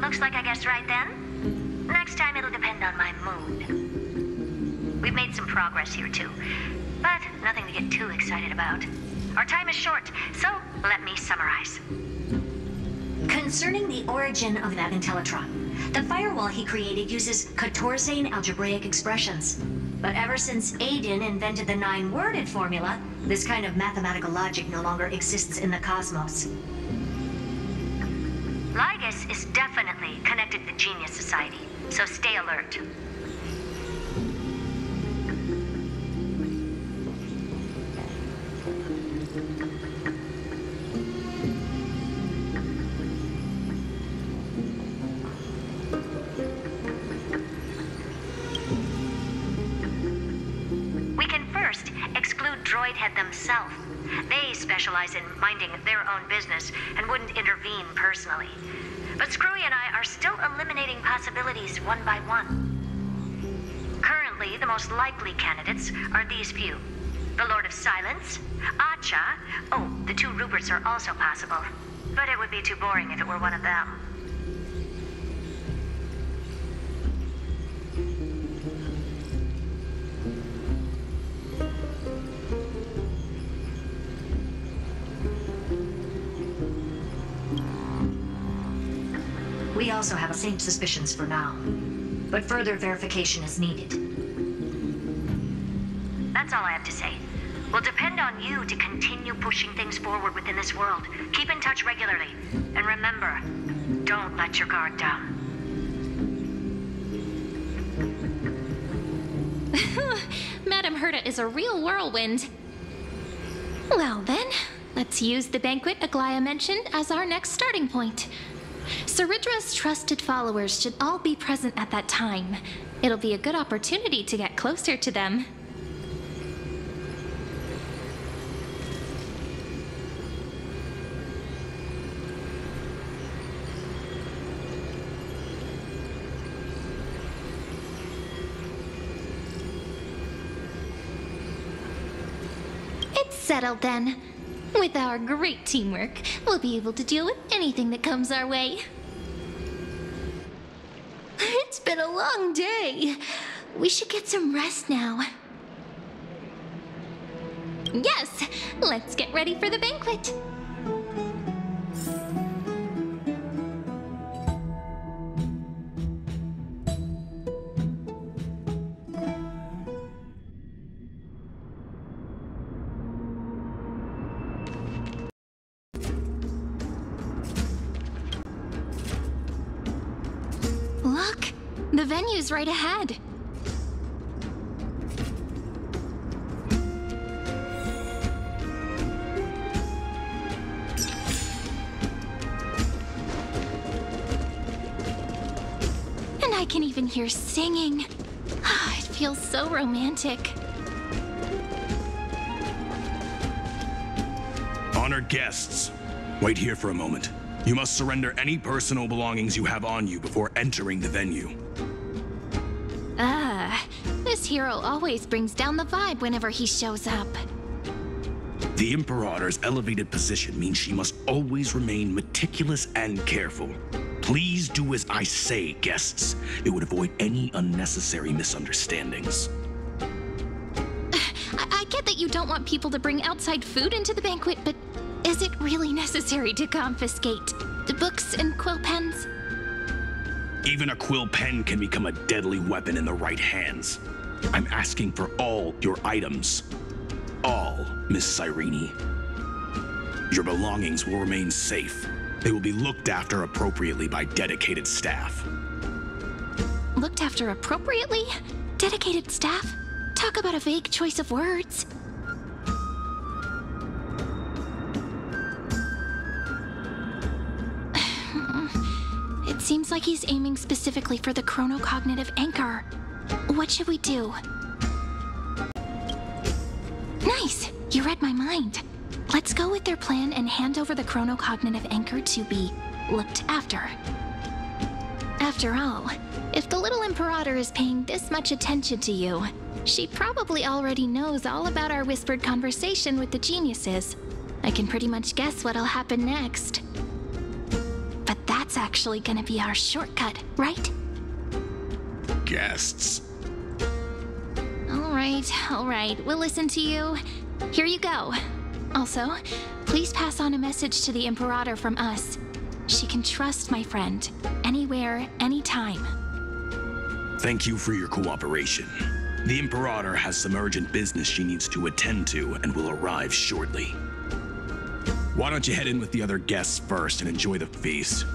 Looks like I guessed right then. Next time it'll depend on my mood. We've made some progress here too, but nothing to get too excited about. Our time is short, so let me summarize. Concerning the origin of that Intellitron, The firewall he created uses Catorcean algebraic expressions. But ever since Aiden invented the 9-worded formula, this kind of mathematical logic no longer exists in the cosmos. Lygus is definitely connected to the Genius Society, so stay alert. Droidhead themselves. They specialize in minding their own business and wouldn't intervene personally. But Screwy and I are still eliminating possibilities one by one. Currently, the most likely candidates are these few. The Lord of Silence, Acha. Oh, the 2 Ruperts are also possible. But it would be too boring if it were one of them. We also have the same suspicions for now, but further verification is needed. That's all I have to say. We'll depend on you to continue pushing things forward within this world. Keep in touch regularly, and remember, don't let your guard down. Madame Herta is a real whirlwind. Well then, let's use the banquet Aglaya mentioned as our next starting point. Ceridra's trusted followers should all be present at that time. It'll be a good opportunity to get closer to them. It's settled then. With our great teamwork, we'll be able to deal with anything that comes our way. It's been a long day. We should get some rest now. Yes, let's get ready for the banquet. Look, the venue's right ahead. And I can even hear singing. It feels so romantic. Honored guests, wait here for a moment. You must surrender any personal belongings you have on you before entering the venue. This hero always brings down the vibe whenever he shows up. The Imperator's elevated position means she must always remain meticulous and careful. Please do as I say, guests. It would avoid any unnecessary misunderstandings. I get that you don't want people to bring outside food into the banquet, but is it really necessary to confiscate the books and quill pens? Even a quill pen can become a deadly weapon in the right hands. I'm asking for all your items. All, Miss Cyrene. Your belongings will remain safe. They will be looked after appropriately by dedicated staff. Looked after appropriately? Dedicated staff? Talk about a vague choice of words. It seems like he's aiming specifically for the chronocognitive anchor. What should we do? Nice! You read my mind. Let's go with their plan and hand over the chronocognitive anchor to be looked after. After all, if the little Imperator is paying this much attention to you, she probably already knows all about our whispered conversation with the geniuses. I can pretty much guess what'll happen next. But that's actually gonna be our shortcut, right? Guests. All right, we'll listen to you. Here you go. Also, please pass on a message to the Imperator from us. she can trust my friend, anywhere, anytime. Thank you for your cooperation. The Imperator has some urgent business she needs to attend to and will arrive shortly. Why don't you head in with the other guests first and enjoy the feast?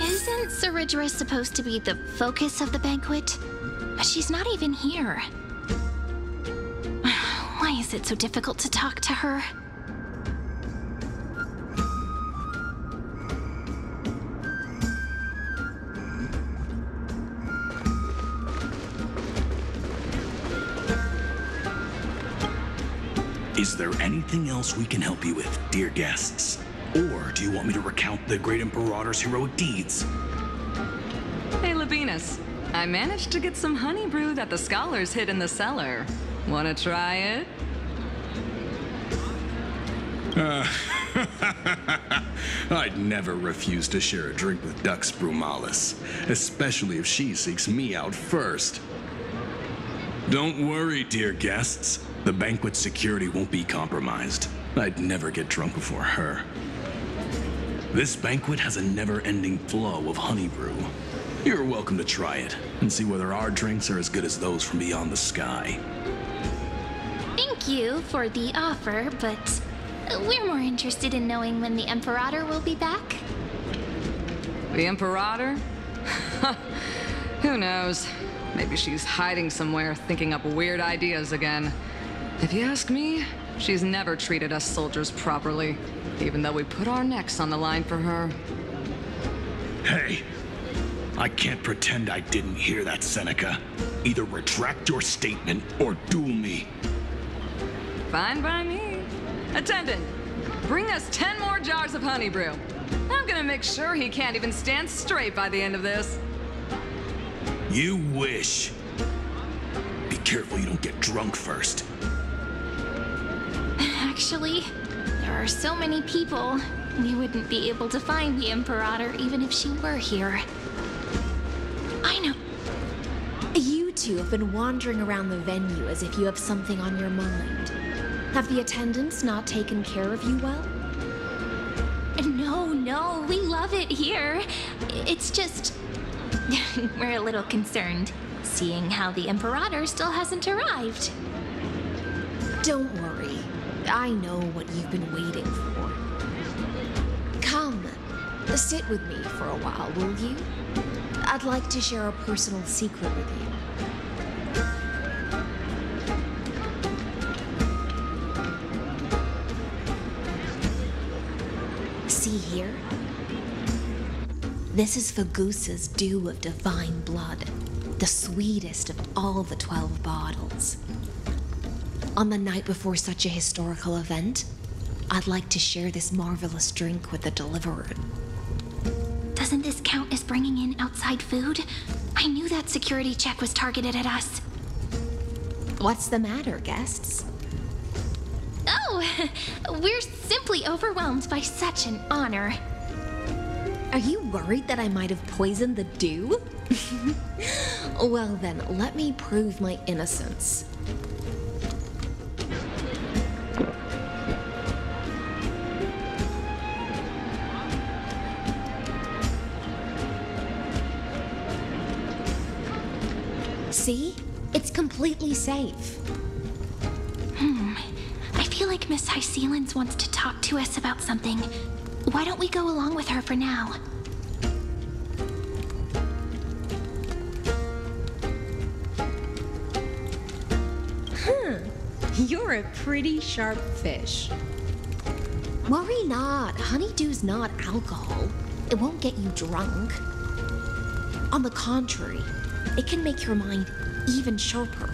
Isn't Saridra supposed to be the focus of the banquet? But she's not even here. Why is it so difficult to talk to her? Is there anything else we can help you with, dear guests? Or do you want me to recount the great Imperator's heroic deeds? Hey, Labinas. I managed to get some honey brew that the scholars hid in the cellar. Wanna try it? I'd never refuse to share a drink with Dux Brumalis, especially if she seeks me out first. Don't worry, dear guests. The banquet's security won't be compromised. I'd never get drunk before her. This banquet has a never-ending flow of honey brew. You're welcome to try it and see whether our drinks are as good as those from beyond the sky. Thank you for the offer, but we're more interested in knowing when the Imperator will be back. The Imperator? Who knows? Maybe she's hiding somewhere, thinking up weird ideas again. If you ask me, she's never treated us soldiers properly, even though we put our necks on the line for her. Hey, I can't pretend I didn't hear that, Seneca. Either retract your statement or duel me. Fine by me. Attendant, bring us 10 more jars of honey brew. I'm gonna make sure he can't even stand straight by the end of this. You wish. Be careful you don't get drunk first. Actually, there are so many people, we wouldn't be able to find the Imperator even if she were here. I know. You two have been wandering around the venue as if you have something on your mind. Have the attendants not taken care of you well? No, we love it here. It's just... we're a little concerned, seeing how the Imperator still hasn't arrived. Don't worry. I know what you've been waiting for. Come, sit with me for a while, will you? I'd like to share a personal secret with you. See here? This is Fagusa's dew of divine blood, the sweetest of all the 12 bottles. On the night before such a historical event, I'd like to share this marvelous drink with the deliverer. Doesn't this count as bringing in outside food? I knew that security check was targeted at us. What's the matter, guests? Oh, we're simply overwhelmed by such an honor. Are you worried that I might have poisoned the dew? Well then, let me prove my innocence. See? It's completely safe. I feel like Miss Hysealins wants to talk to us about something. Why don't we go along with her for now? You're a pretty sharp fish. Worry not. Honeydew's not alcohol. It won't get you drunk. On the contrary, it can make your mind even sharper.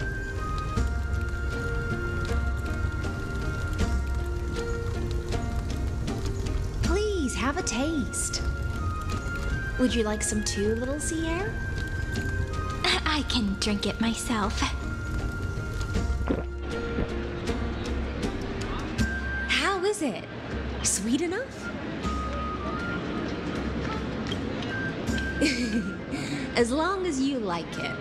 Please, have a taste. Would you like some too, little sea air? I can drink it myself. How is it? Sweet enough? As long as you like it.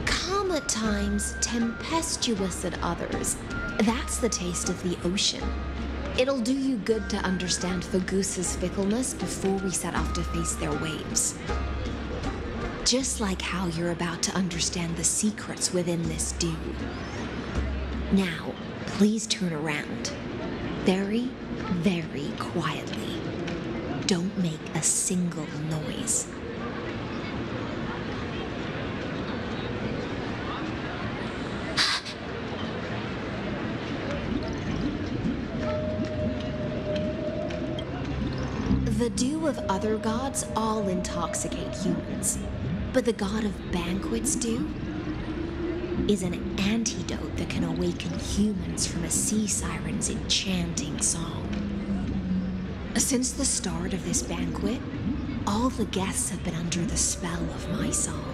Calm at times, tempestuous at others. That's the taste of the ocean. It'll do you good to understand Fagusa's fickleness before we set off to face their waves. Just like how you're about to understand the secrets within this dew. Now, please turn around. Very, very quietly. Don't make a single noise. The dew of other gods all intoxicate humans, but the god of banquets dew is an antidote that can awaken humans from a sea siren's enchanting song. Since the start of this banquet, all the guests have been under the spell of my song.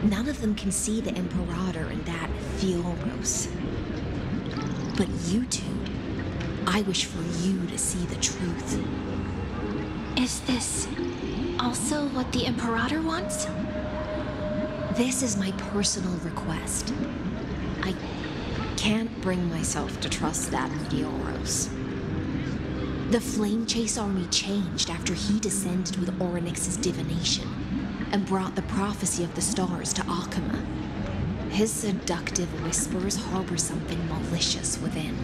None of them can see the Imperator and that Theoros. But you two, I wish for you to see the truth. Is this also what the Imperator wants? This is my personal request. I can't bring myself to trust that Theoros. The Flame Chase army changed after he descended with Orynyx's divination and brought the prophecy of the stars to Akama. His seductive whispers harbor something malicious within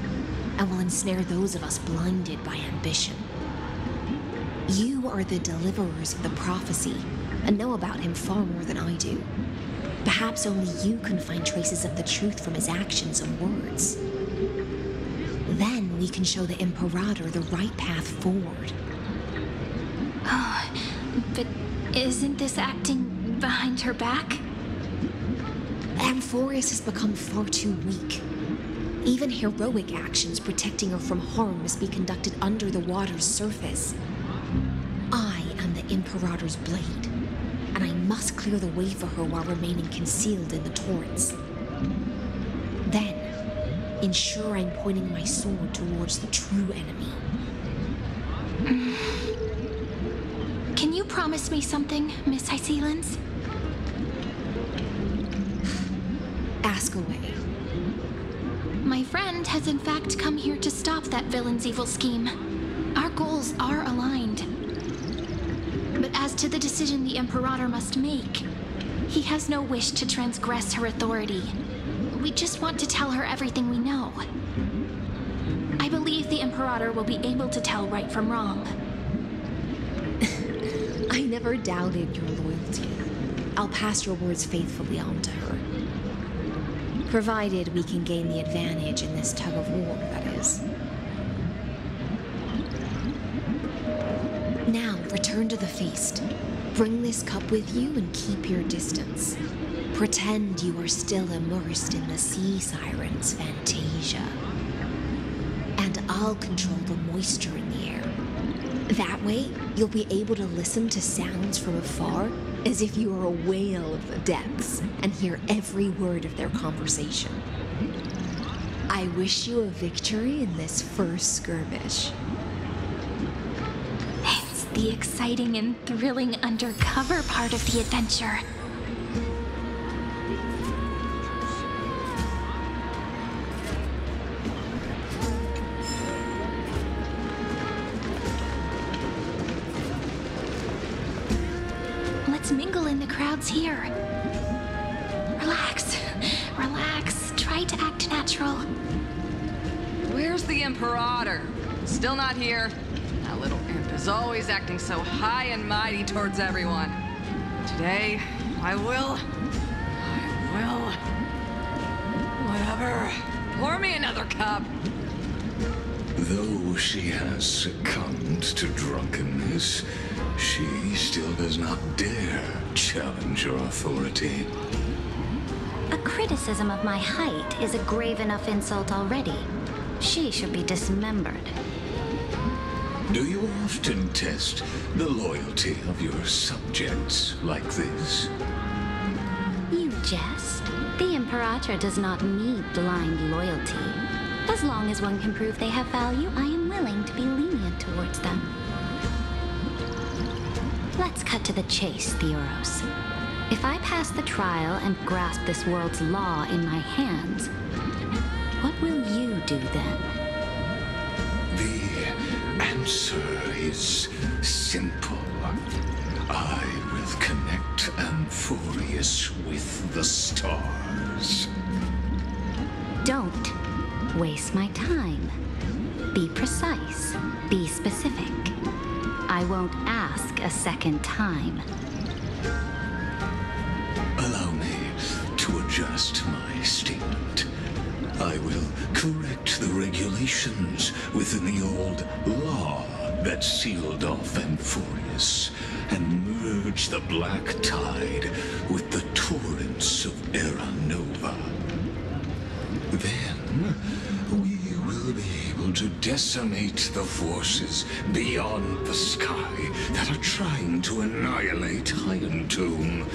and will ensnare those of us blinded by ambition. You are the deliverers of the prophecy and know about him far more than I do. Perhaps only you can find traces of the truth from his actions and words. Then we can show the Imperator the right path forward. Oh, but isn't this acting behind her back? Amphorius has become far too weak. Even heroic actions protecting her from harm must be conducted under the water's surface. I am the Imperator's blade, and I must clear the way for her while remaining concealed in the torrents. Then, ensure I'm pointing my sword towards the true enemy. Can you promise me something, Miss Hyselins? Ask away. My friend has in fact come here to stop that villain's evil scheme. Our goals are aligned. But as to the decision the Imperator must make, he has no wish to transgress her authority. We just want to tell her everything we know. I believe the Imperator will be able to tell right from wrong. I never doubted your loyalty. I'll pass your words faithfully on to her. Provided we can gain the advantage in this tug of war, that is. Now, return to the feast. Bring this cup with you and keep your distance. Pretend you are still immersed in the sea siren's fantasia. And I'll control the moisture in the air. That way, you'll be able to listen to sounds from afar as if you were a whale of the depths and hear every word of their conversation. I wish you a victory in this first skirmish. It's the exciting and thrilling undercover part of the adventure. Let's mingle in the crowds here. Relax. Relax. Try to act natural. Where's the Imperator? Still not here. That little imp is always acting so high and mighty towards everyone. Today, I will... Whatever. Pour me another cup. Though she has succumbed to drunkenness, she still does not dare challenge your authority. A criticism of my height is a grave enough insult already. She should be dismembered. Do you often test the loyalty of your subjects like this? You jest. The Imperator does not need blind loyalty. As long as one can prove they have value, I am willing to be lenient towards them. Let's cut to the chase, Theoros. If I pass the trial and grasp this world's law in my hands, what will you do then? The answer is simple. I will connect Amphorius with the stars. Don't waste my time. Be precise. Be specific. I won't ask a second time. Allow me to adjust my statement. I will correct the regulations within the old law that sealed off Amphorius and merge the black tide with the torrents of Era Nova. Then we will be able to decimate the forces beyond the sky that are trying to annihilate Iron Tomb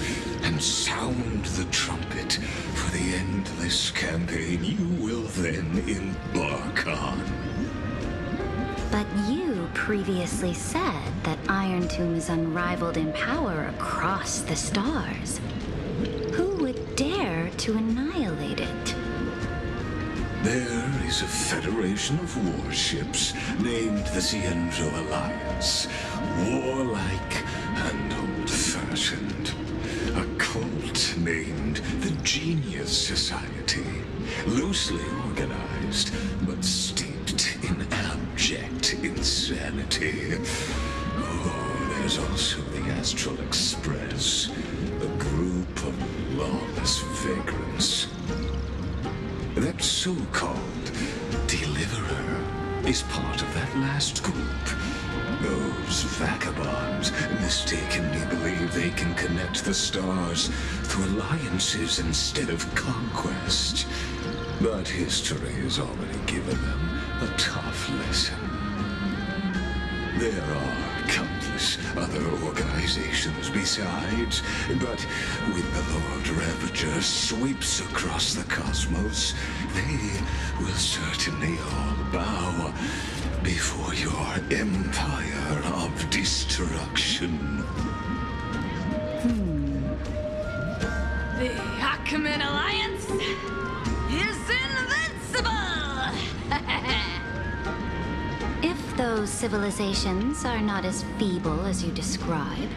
and sound the trumpet for the endless campaign you will then embark on. But you previously said that Iron Tomb is unrivaled in power across the stars. Who would dare to annihilate it? There is a federation of warships named the Cienzo Alliance, warlike and old-fashioned. A cult named the Genius Society, loosely organized, but steeped in abject insanity. Oh, there's also the Astral Express, a group of lawless vagrants. That so-called Deliverer is part of that last group. Those vagabonds mistakenly believe they can connect the stars through alliances instead of conquest. But history has already given them a tough lesson. There are countless other organizations besides, but when the Lord Ravager sweeps across the cosmos, they will certainly all bow before your empire of destruction. The Achaemenid Alliance is invincible! If those civilizations are not as feeble as you describe,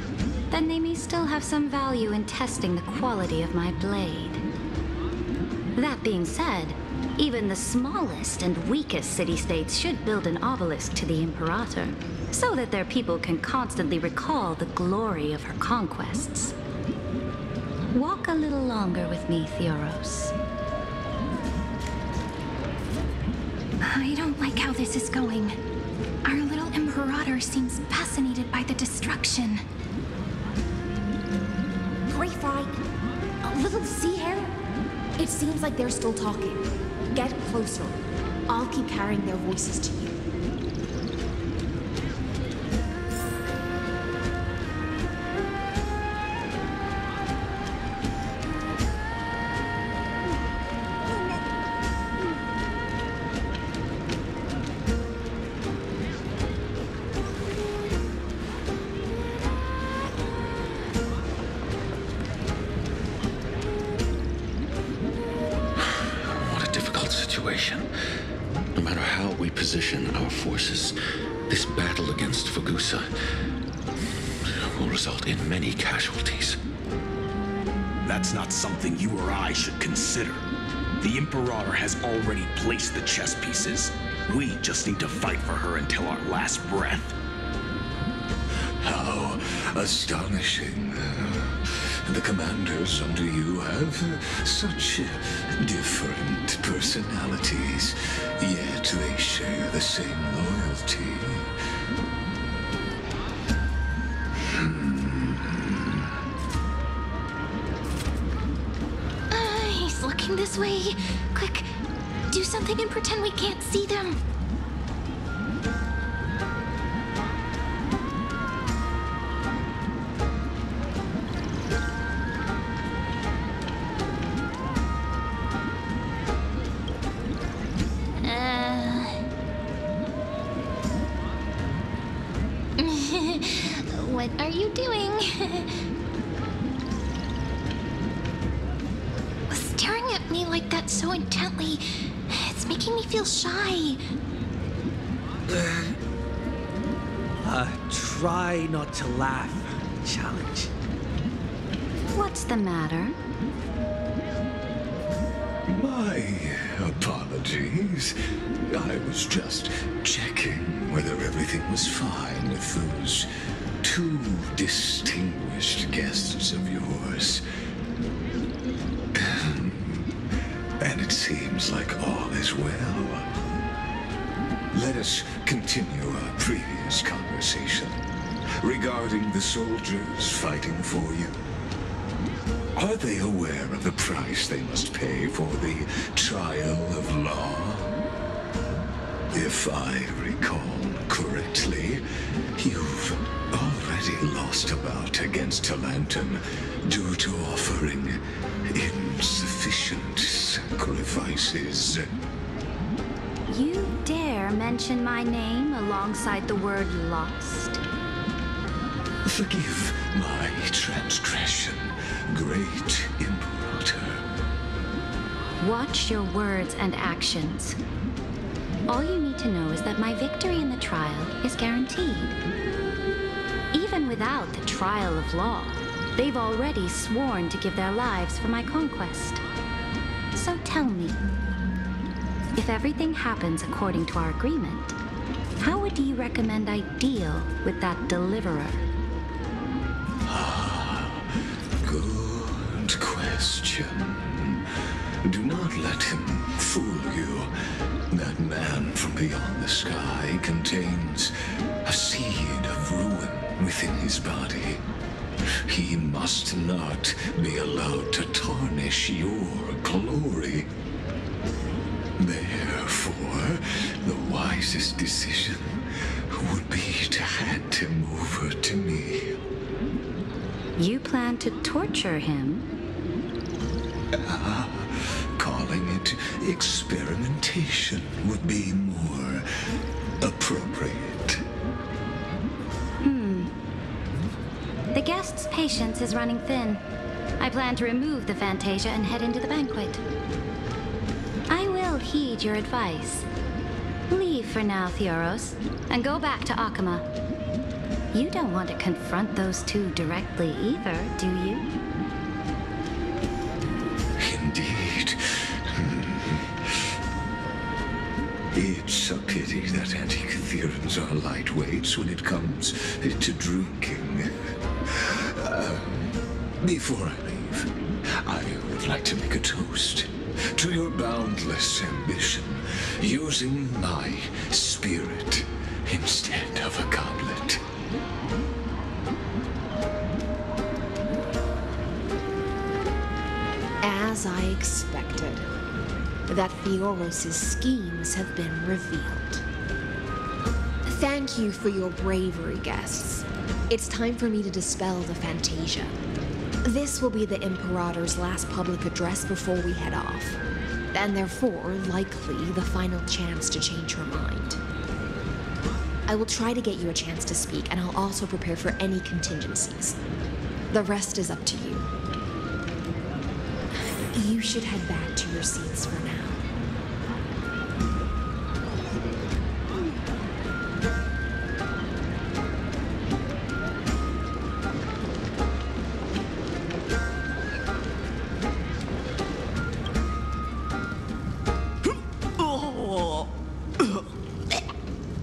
then they may still have some value in testing the quality of my blade. That being said, even the smallest and weakest city-states should build an obelisk to the Imperator, so that their people can constantly recall the glory of her conquests. Walk a little longer with me, Theoros. I don't like how this is going. Our little Imperator seems fascinated by the destruction. Gray Fry, a little sea hare? It seems like they're still talking. Get closer. I'll keep carrying their voices to you. No matter how we position our forces, this battle against Fagusa will result in many casualties. That's not something you or I should consider. The Imperator has already placed the chess pieces. We just need to fight for her until our last breath. How astonishing. The commanders under you have such different personalities, yet they share the same loyalty. He's looking this way. Quick, do something and pretend we can't see them. What are you doing? Staring at me like that so intently, it's making me feel shy. try not to laugh at the challenge. What's the matter? My apologies. I was just checking whether everything was fine with those two distinguished guests of yours. And it seems like all is well. Let us continue our previous conversation regarding the soldiers fighting for you. Are they aware of the price they must pay for the trial of law? If I recall correctly, you've already lost a bout against Talanton due to offering insufficient sacrifices. You dare mention my name alongside the word lost? Forgive my transgression, great Imperator. Watch your words and actions. All you need to know is that my victory in the trial is guaranteed. Even without the trial of law, they've already sworn to give their lives for my conquest. So tell me, if everything happens according to our agreement, how would you recommend I deal with that deliverer? Good question. Do not let him fool you. That man from beyond the sky contains a seed of ruin within his body. He must not be allowed to tarnish your glory. Therefore, the wisest decision would be to hand him over to me. You plan to torture him? Calling it experimentation would be more appropriate. The guest's patience is running thin. I plan to remove the Fantasia and head into the banquet. I will heed your advice. Leave for now, Theoros, and go back to Akama. You don't want to confront those two directly either, do you? Indeed. It's a pity that Antikytherans are lightweights when it comes to drinking. Before I leave, I would like to make a toast to your boundless ambition, using my spirit instead of a goblet. As I expected, that Theoros' schemes have been revealed. Thank you for your bravery, guests. It's time for me to dispel the Fantasia. This will be the Imperator's last public address before we head off, and therefore, likely, the final chance to change her mind. I will try to get you a chance to speak, and I'll also prepare for any contingencies. The rest is up to you. You should head back to your seats for now.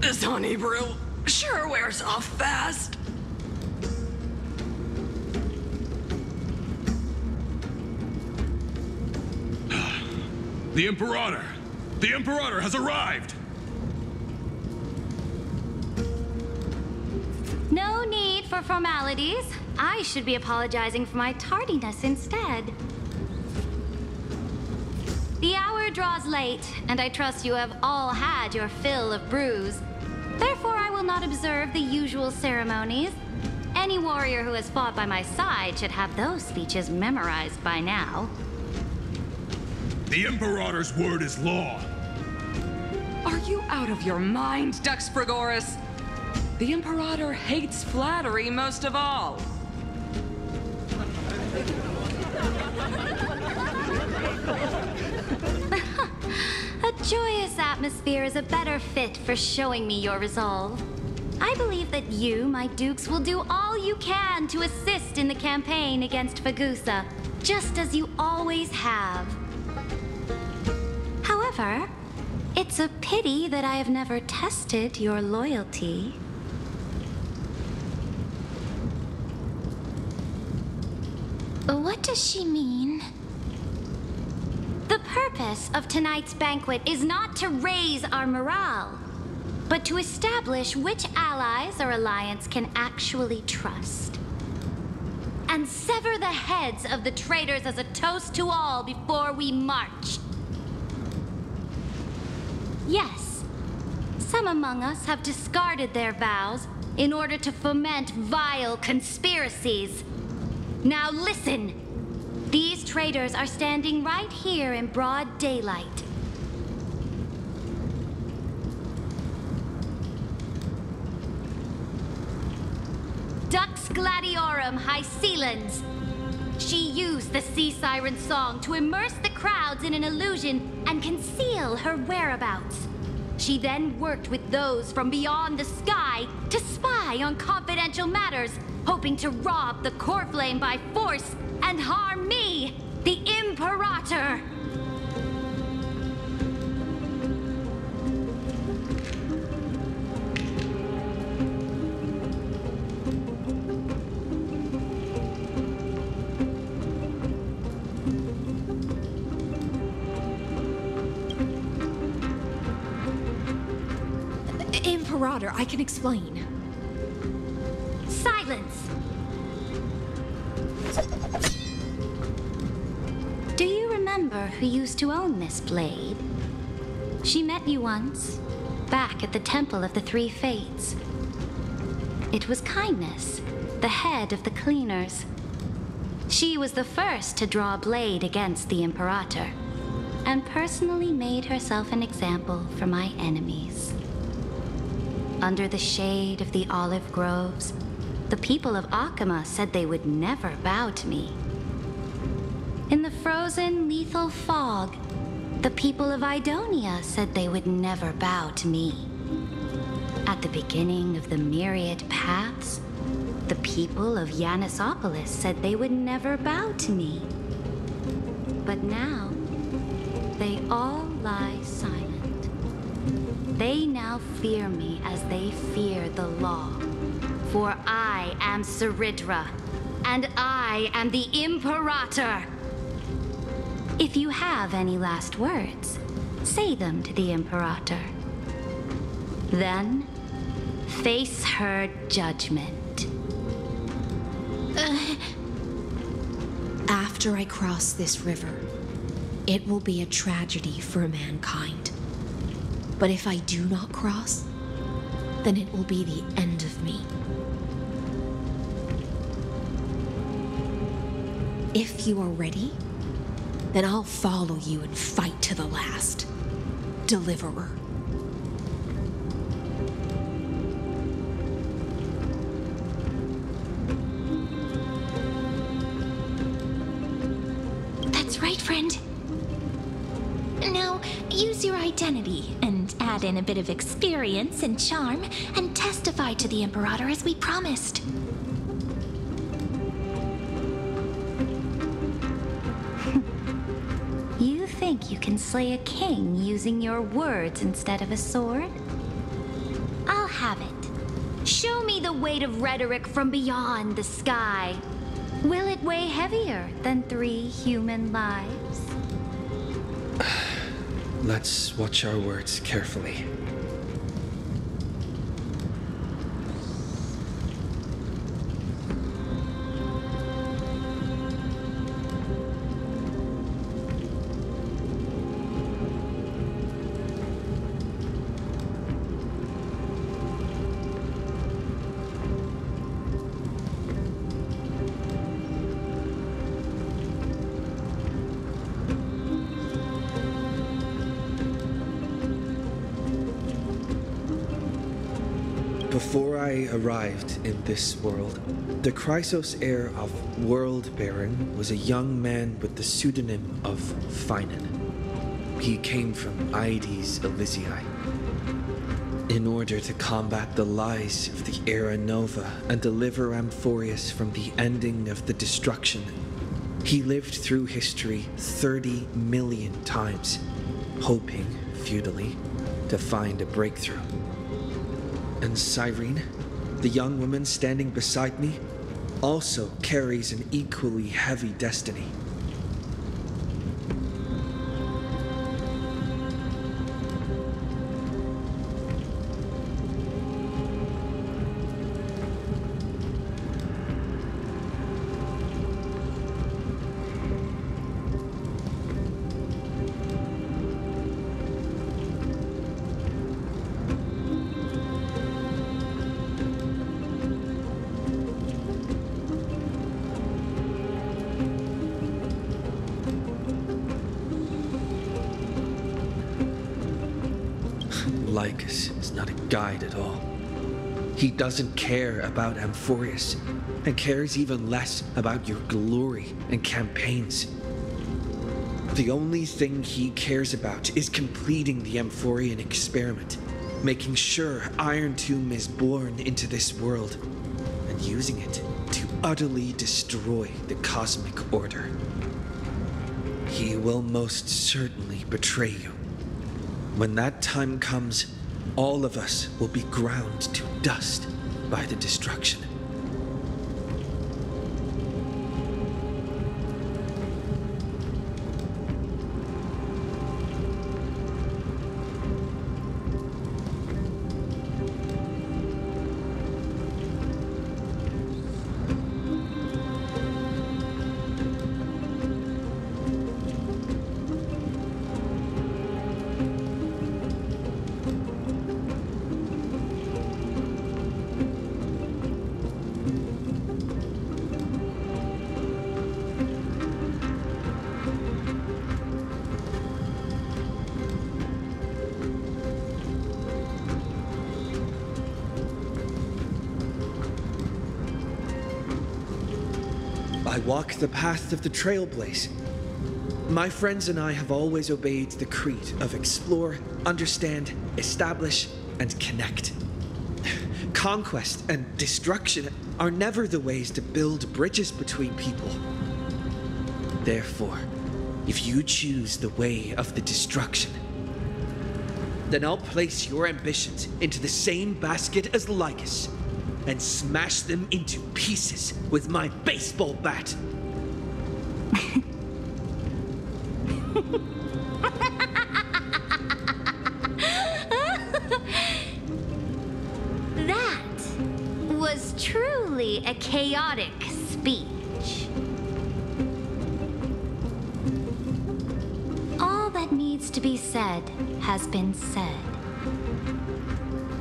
This honey brew sure wears off fast. The Imperator! The Imperator has arrived! No need for formalities. I should be apologizing for my tardiness instead. The hour draws late, and I trust you have all had your fill of brews. Therefore, I will not observe the usual ceremonies. Any warrior who has fought by my side should have those speeches memorized by now. The Imperator's word is law. Are you out of your mind, Dux Frigoris? The Imperator hates flattery most of all. A joyous atmosphere is a better fit for showing me your resolve. I believe that you, my dukes, will do all you can to assist in the campaign against Fagusa, just as you always have. However, it's a pity that I have never tested your loyalty. What does she mean? The purpose of tonight's banquet is not to raise our morale, but to establish which allies our alliance can actually trust. And sever the heads of the traitors as a toast to all before we march. Yes, some among us have discarded their vows in order to foment vile conspiracies. Now listen! These traitors are standing right here in broad daylight. Dux Gladiorum Hycelens. She used the Sea Siren song to immerse the crowds in an illusion and conceal her whereabouts. She then worked with those from beyond the sky to spy on confidential matters, hoping to rob the core flame by force and harm me, the Imperator. Imperator, I can explain. Silence! Do you remember who used to own this blade? She met you once, back at the Temple of the Three Fates. It was Kindness, the head of the cleaners. She was the first to draw a blade against the Imperator, and personally made herself an example for my enemies. Under the shade of the olive groves, the people of Akama said they would never bow to me. In the frozen, lethal fog, the people of Idonia said they would never bow to me. At the beginning of the myriad paths, the people of Yanisopolis said they would never bow to me. But now, they all lie silent. They now fear me as they fear the law. For I am Saridra, and I am the Imperator. If you have any last words, say them to the Imperator. Then, face her judgment. After I cross this river, it will be a tragedy for mankind. But if I do not cross, then it will be the end of me. If you are ready, then I'll follow you and fight to the last. Deliverer. That's right, friend. Now, use your identity and add in a bit of experience and charm and testify to the Imperator as we promised. You think you can slay a king using your words instead of a sword? I'll have it. Show me the weight of rhetoric from beyond the sky. Will it weigh heavier than 3 human lives? Let's watch our words carefully. Before I arrived in this world, the Chrysos heir of World Baron was a young man with the pseudonym of Finan. He came from Aedes Elysiae. In order to combat the lies of the Era Nova and deliver Amphorius from the ending of the destruction, he lived through history 30 million times, hoping, futilely, to find a breakthrough. And Cyrene, the young woman standing beside me, also carries an equally heavy destiny. Lycus is not a guide at all. He doesn't care about Amphorius, and cares even less about your glory and campaigns. The only thing he cares about is completing the Amphorian experiment, making sure Iron Tomb is born into this world, and using it to utterly destroy the cosmic order. He will most certainly betray you. When that time comes, all of us will be ground to dust by the destruction. I walk the path of the Trailblaze. My friends and I have always obeyed the creed of explore, understand, establish, and connect. Conquest and destruction are never the ways to build bridges between people. Therefore, if you choose the way of the destruction, then I'll place your ambitions into the same basket as Lycus and smash them into pieces with my baseball bat. That was truly a chaotic speech. All that needs to be said has been said.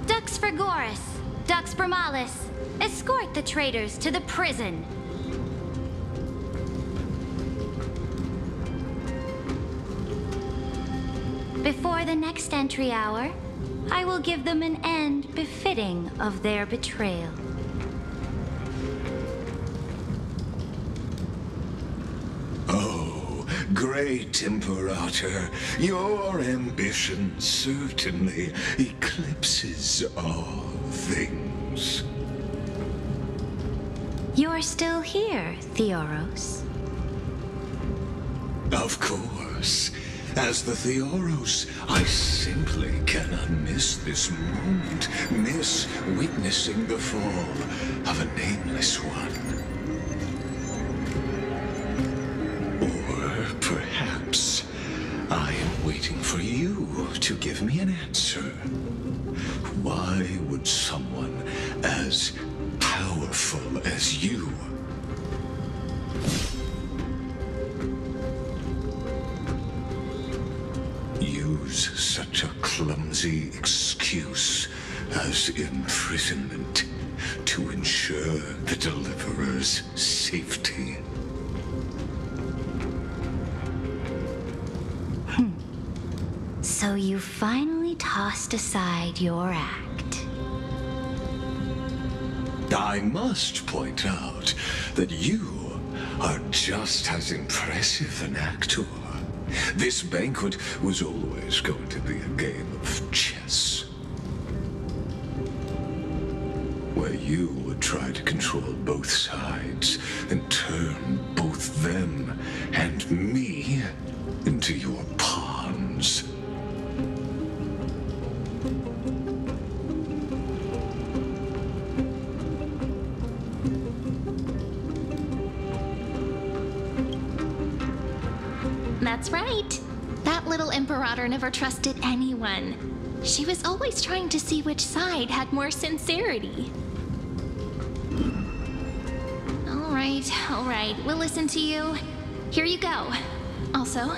Dux Frigoris, Dux Bromalis, escort the traitors to the prison. Before the next entry hour, I will give them an end befitting of their betrayal. Oh, great Imperator, your ambition certainly eclipses all things. You're still here, Theoros. Of course. As the Theoros, I simply cannot miss this moment, miss witnessing the fall of a nameless one. Or perhaps I am waiting for you to give me an answer. Why would someone as powerful as you use such a clumsy excuse as imprisonment to ensure the Deliverer's safety? So you finally tossed aside your act. I must point out that you are just as impressive an actor. This banquet was always going to be a game of chess. where you would try to control both sides and turn both them and me into your pawns. That's right. That little Imperator never trusted anyone. She was always trying to see which side had more sincerity. All right, we'll listen to you. Here you go. Also,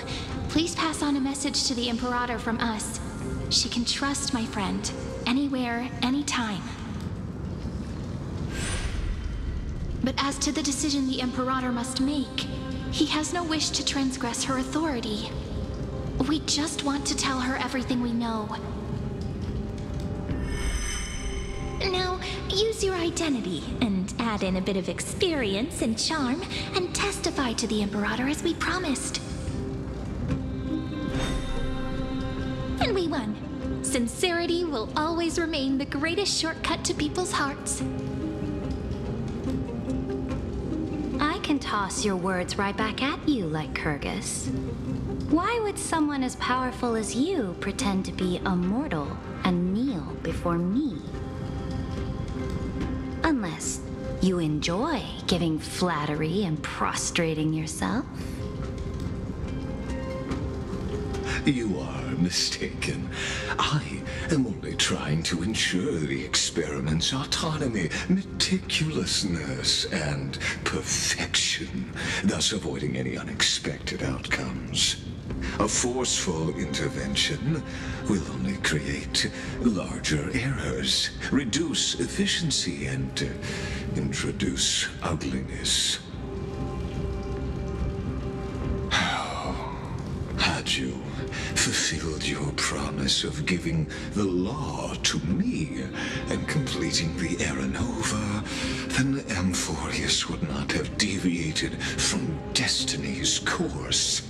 please pass on a message to the Imperator from us. She can trust my friend, anywhere, anytime. But as to the decision the Imperator must make, he has no wish to transgress her authority. We just want to tell her everything we know. Now, use your identity and add in a bit of experience and charm and testify to the Imperator as we promised. And we won. Sincerity will always remain the greatest shortcut to people's hearts. I can toss your words right back at you, like Kyrgyz. Why would someone as powerful as you pretend to be a mortal and kneel before me? Unless you enjoy giving flattery and prostrating yourself. You are mistaken. I am only trying to ensure the experiment's autonomy, meticulousness, and perfection, thus avoiding any unexpected outcomes. A forceful intervention will only create larger errors, reduce efficiency, and introduce ugliness. How had you fulfilled your promise of giving the law to me and completing the Aranova, then Amphorius would not have deviated from destiny's course.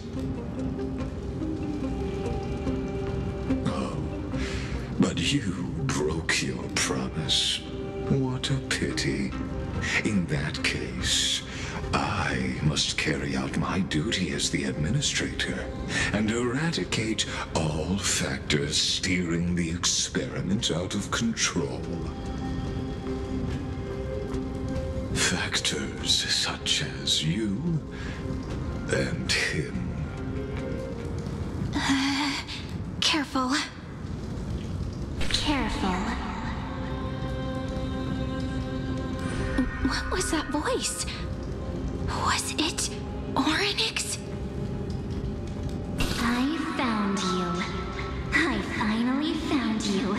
Oh, but you broke your promise. What a pity. In that case, I must carry out my duty as the administrator and eradicate all factors steering the experiment out of control. Factors such as you and him. Careful. Careful. What was that voice? Was it Orynyx? I found you. I finally found you.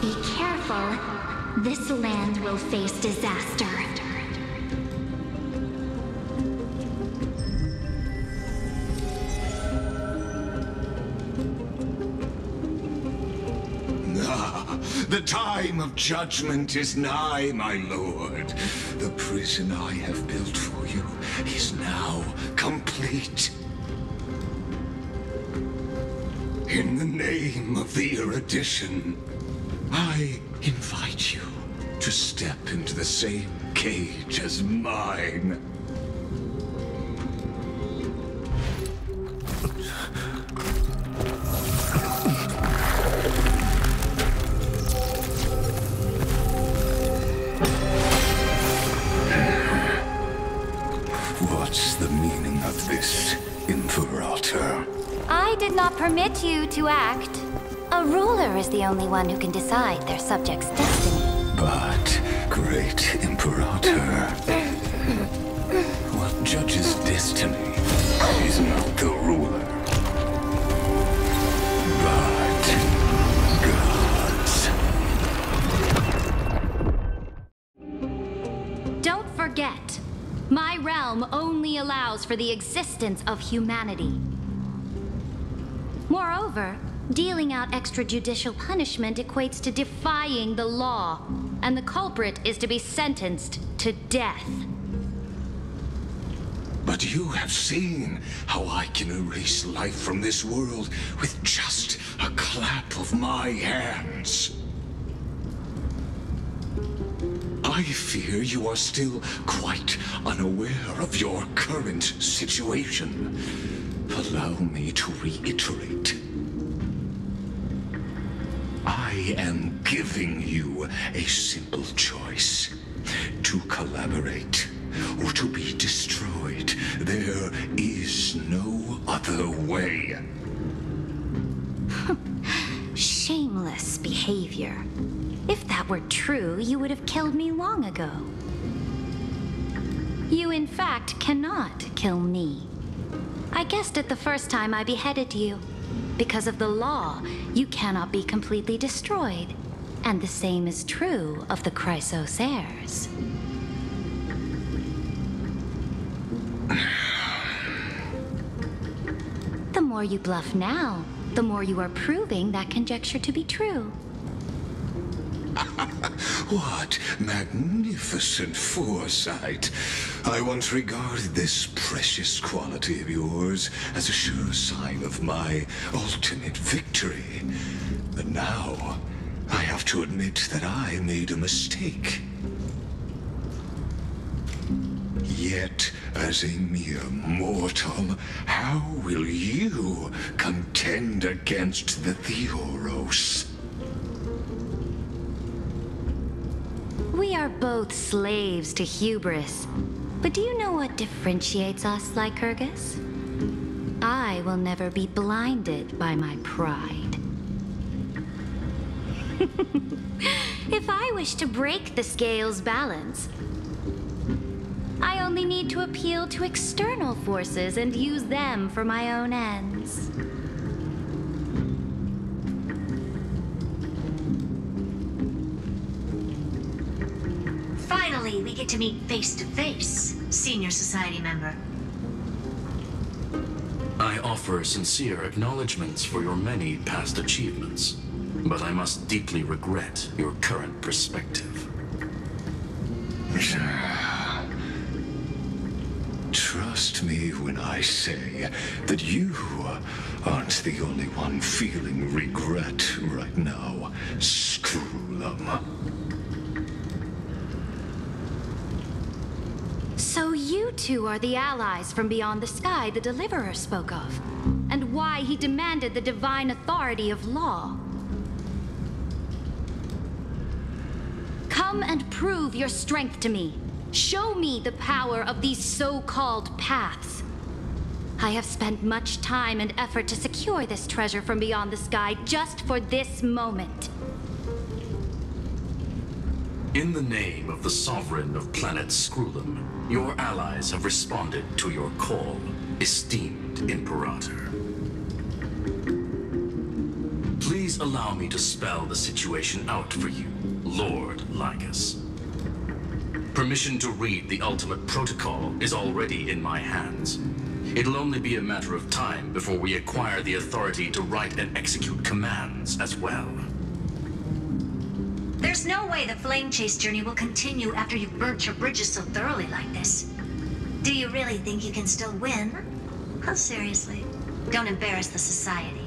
Be careful. This land will face disaster. The time of judgment is nigh, my lord. The prison I have built for you is now complete. In the name of the erudition, I invite you to step into the same cage as mine. What's the meaning of this, Imperator? I did not permit you to act. A ruler is the only one who can decide their subject's destiny. But, great Imperator, what judges destiny is not the ruler, but gods. Don't forget, my realm only allows for the existence of humanity. Moreover, dealing out extrajudicial punishment equates to defying the law, and the culprit is to be sentenced to death. But you have seen how I can erase life from this world with just a clap of my hands. I fear you are still quite unaware of your current situation. Allow me to reiterate. I am giving you a simple choice. To collaborate or to be destroyed. There is no other way. Shameless behavior. If that were true, you would have killed me long ago. You, in fact, cannot kill me. I guessed it the first time I beheaded you. Because of the law, you cannot be completely destroyed. And the same is true of the Chrysos heirs. The more you bluff now, the more you are proving that conjecture to be true. What magnificent foresight. I once regarded this precious quality of yours as a sure sign of my ultimate victory. But now, I have to admit that I made a mistake. Yet, as a mere mortal, how will you contend against the Theoros? We are both slaves to hubris. But do you know what differentiates us, Lycurgus? I will never be blinded by my pride. If I wish to break the scale's balance, I only need to appeal to external forces and use them for my own ends. Finally, we get to meet face to face, Senior Society member. I offer sincere acknowledgments for your many past achievements, but I must deeply regret your current perspective. Trust me when I say that you aren't the only one feeling regret right now, Screwlum. So you two are the allies from beyond the sky the Deliverer spoke of, and why he demanded the divine authority of law. Come and prove your strength to me. Show me the power of these so-called paths. I have spent much time and effort to secure this treasure from beyond the sky just for this moment. In the name of the Sovereign of Planet Screwlum, your allies have responded to your call, esteemed Imperator. Please allow me to spell the situation out for you, Lord Lycus. Permission to read the ultimate protocol is already in my hands. It'll only be a matter of time before we acquire the authority to write and execute commands as well. There's no way the flame chase journey will continue after you've burnt your bridges so thoroughly like this. Do you really think you can still win? Oh, seriously. Don't embarrass the society.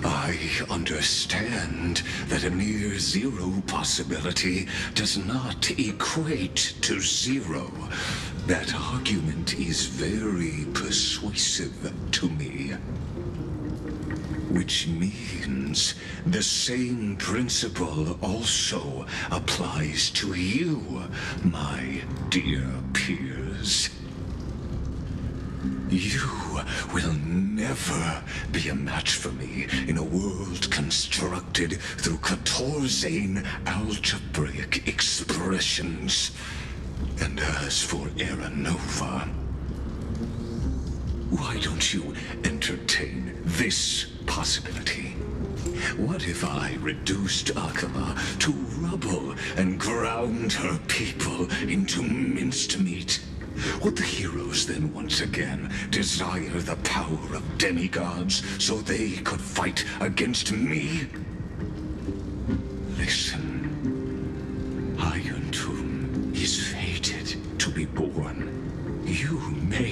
I understand that a near zero possibility does not equate to zero. That argument is very persuasive to me. Which means the same principle also applies to you, my dear peers. You will never be a match for me in a world constructed through Catorzain algebraic expressions. And as for Aranova, why don't you entertain this possibility? What if I reduced Akama to rubble and ground her people into minced meat? Would the heroes then once again desire the power of demigods so they could fight against me? Listen, Iron Tomb is fated to be born. You may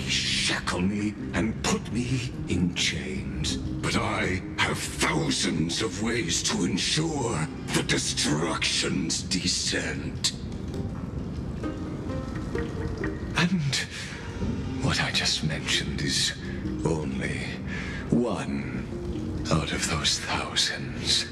shackle me and put me in chains. But I have thousands of ways to ensure the destruction's descent. And what I just mentioned is only one out of those thousands.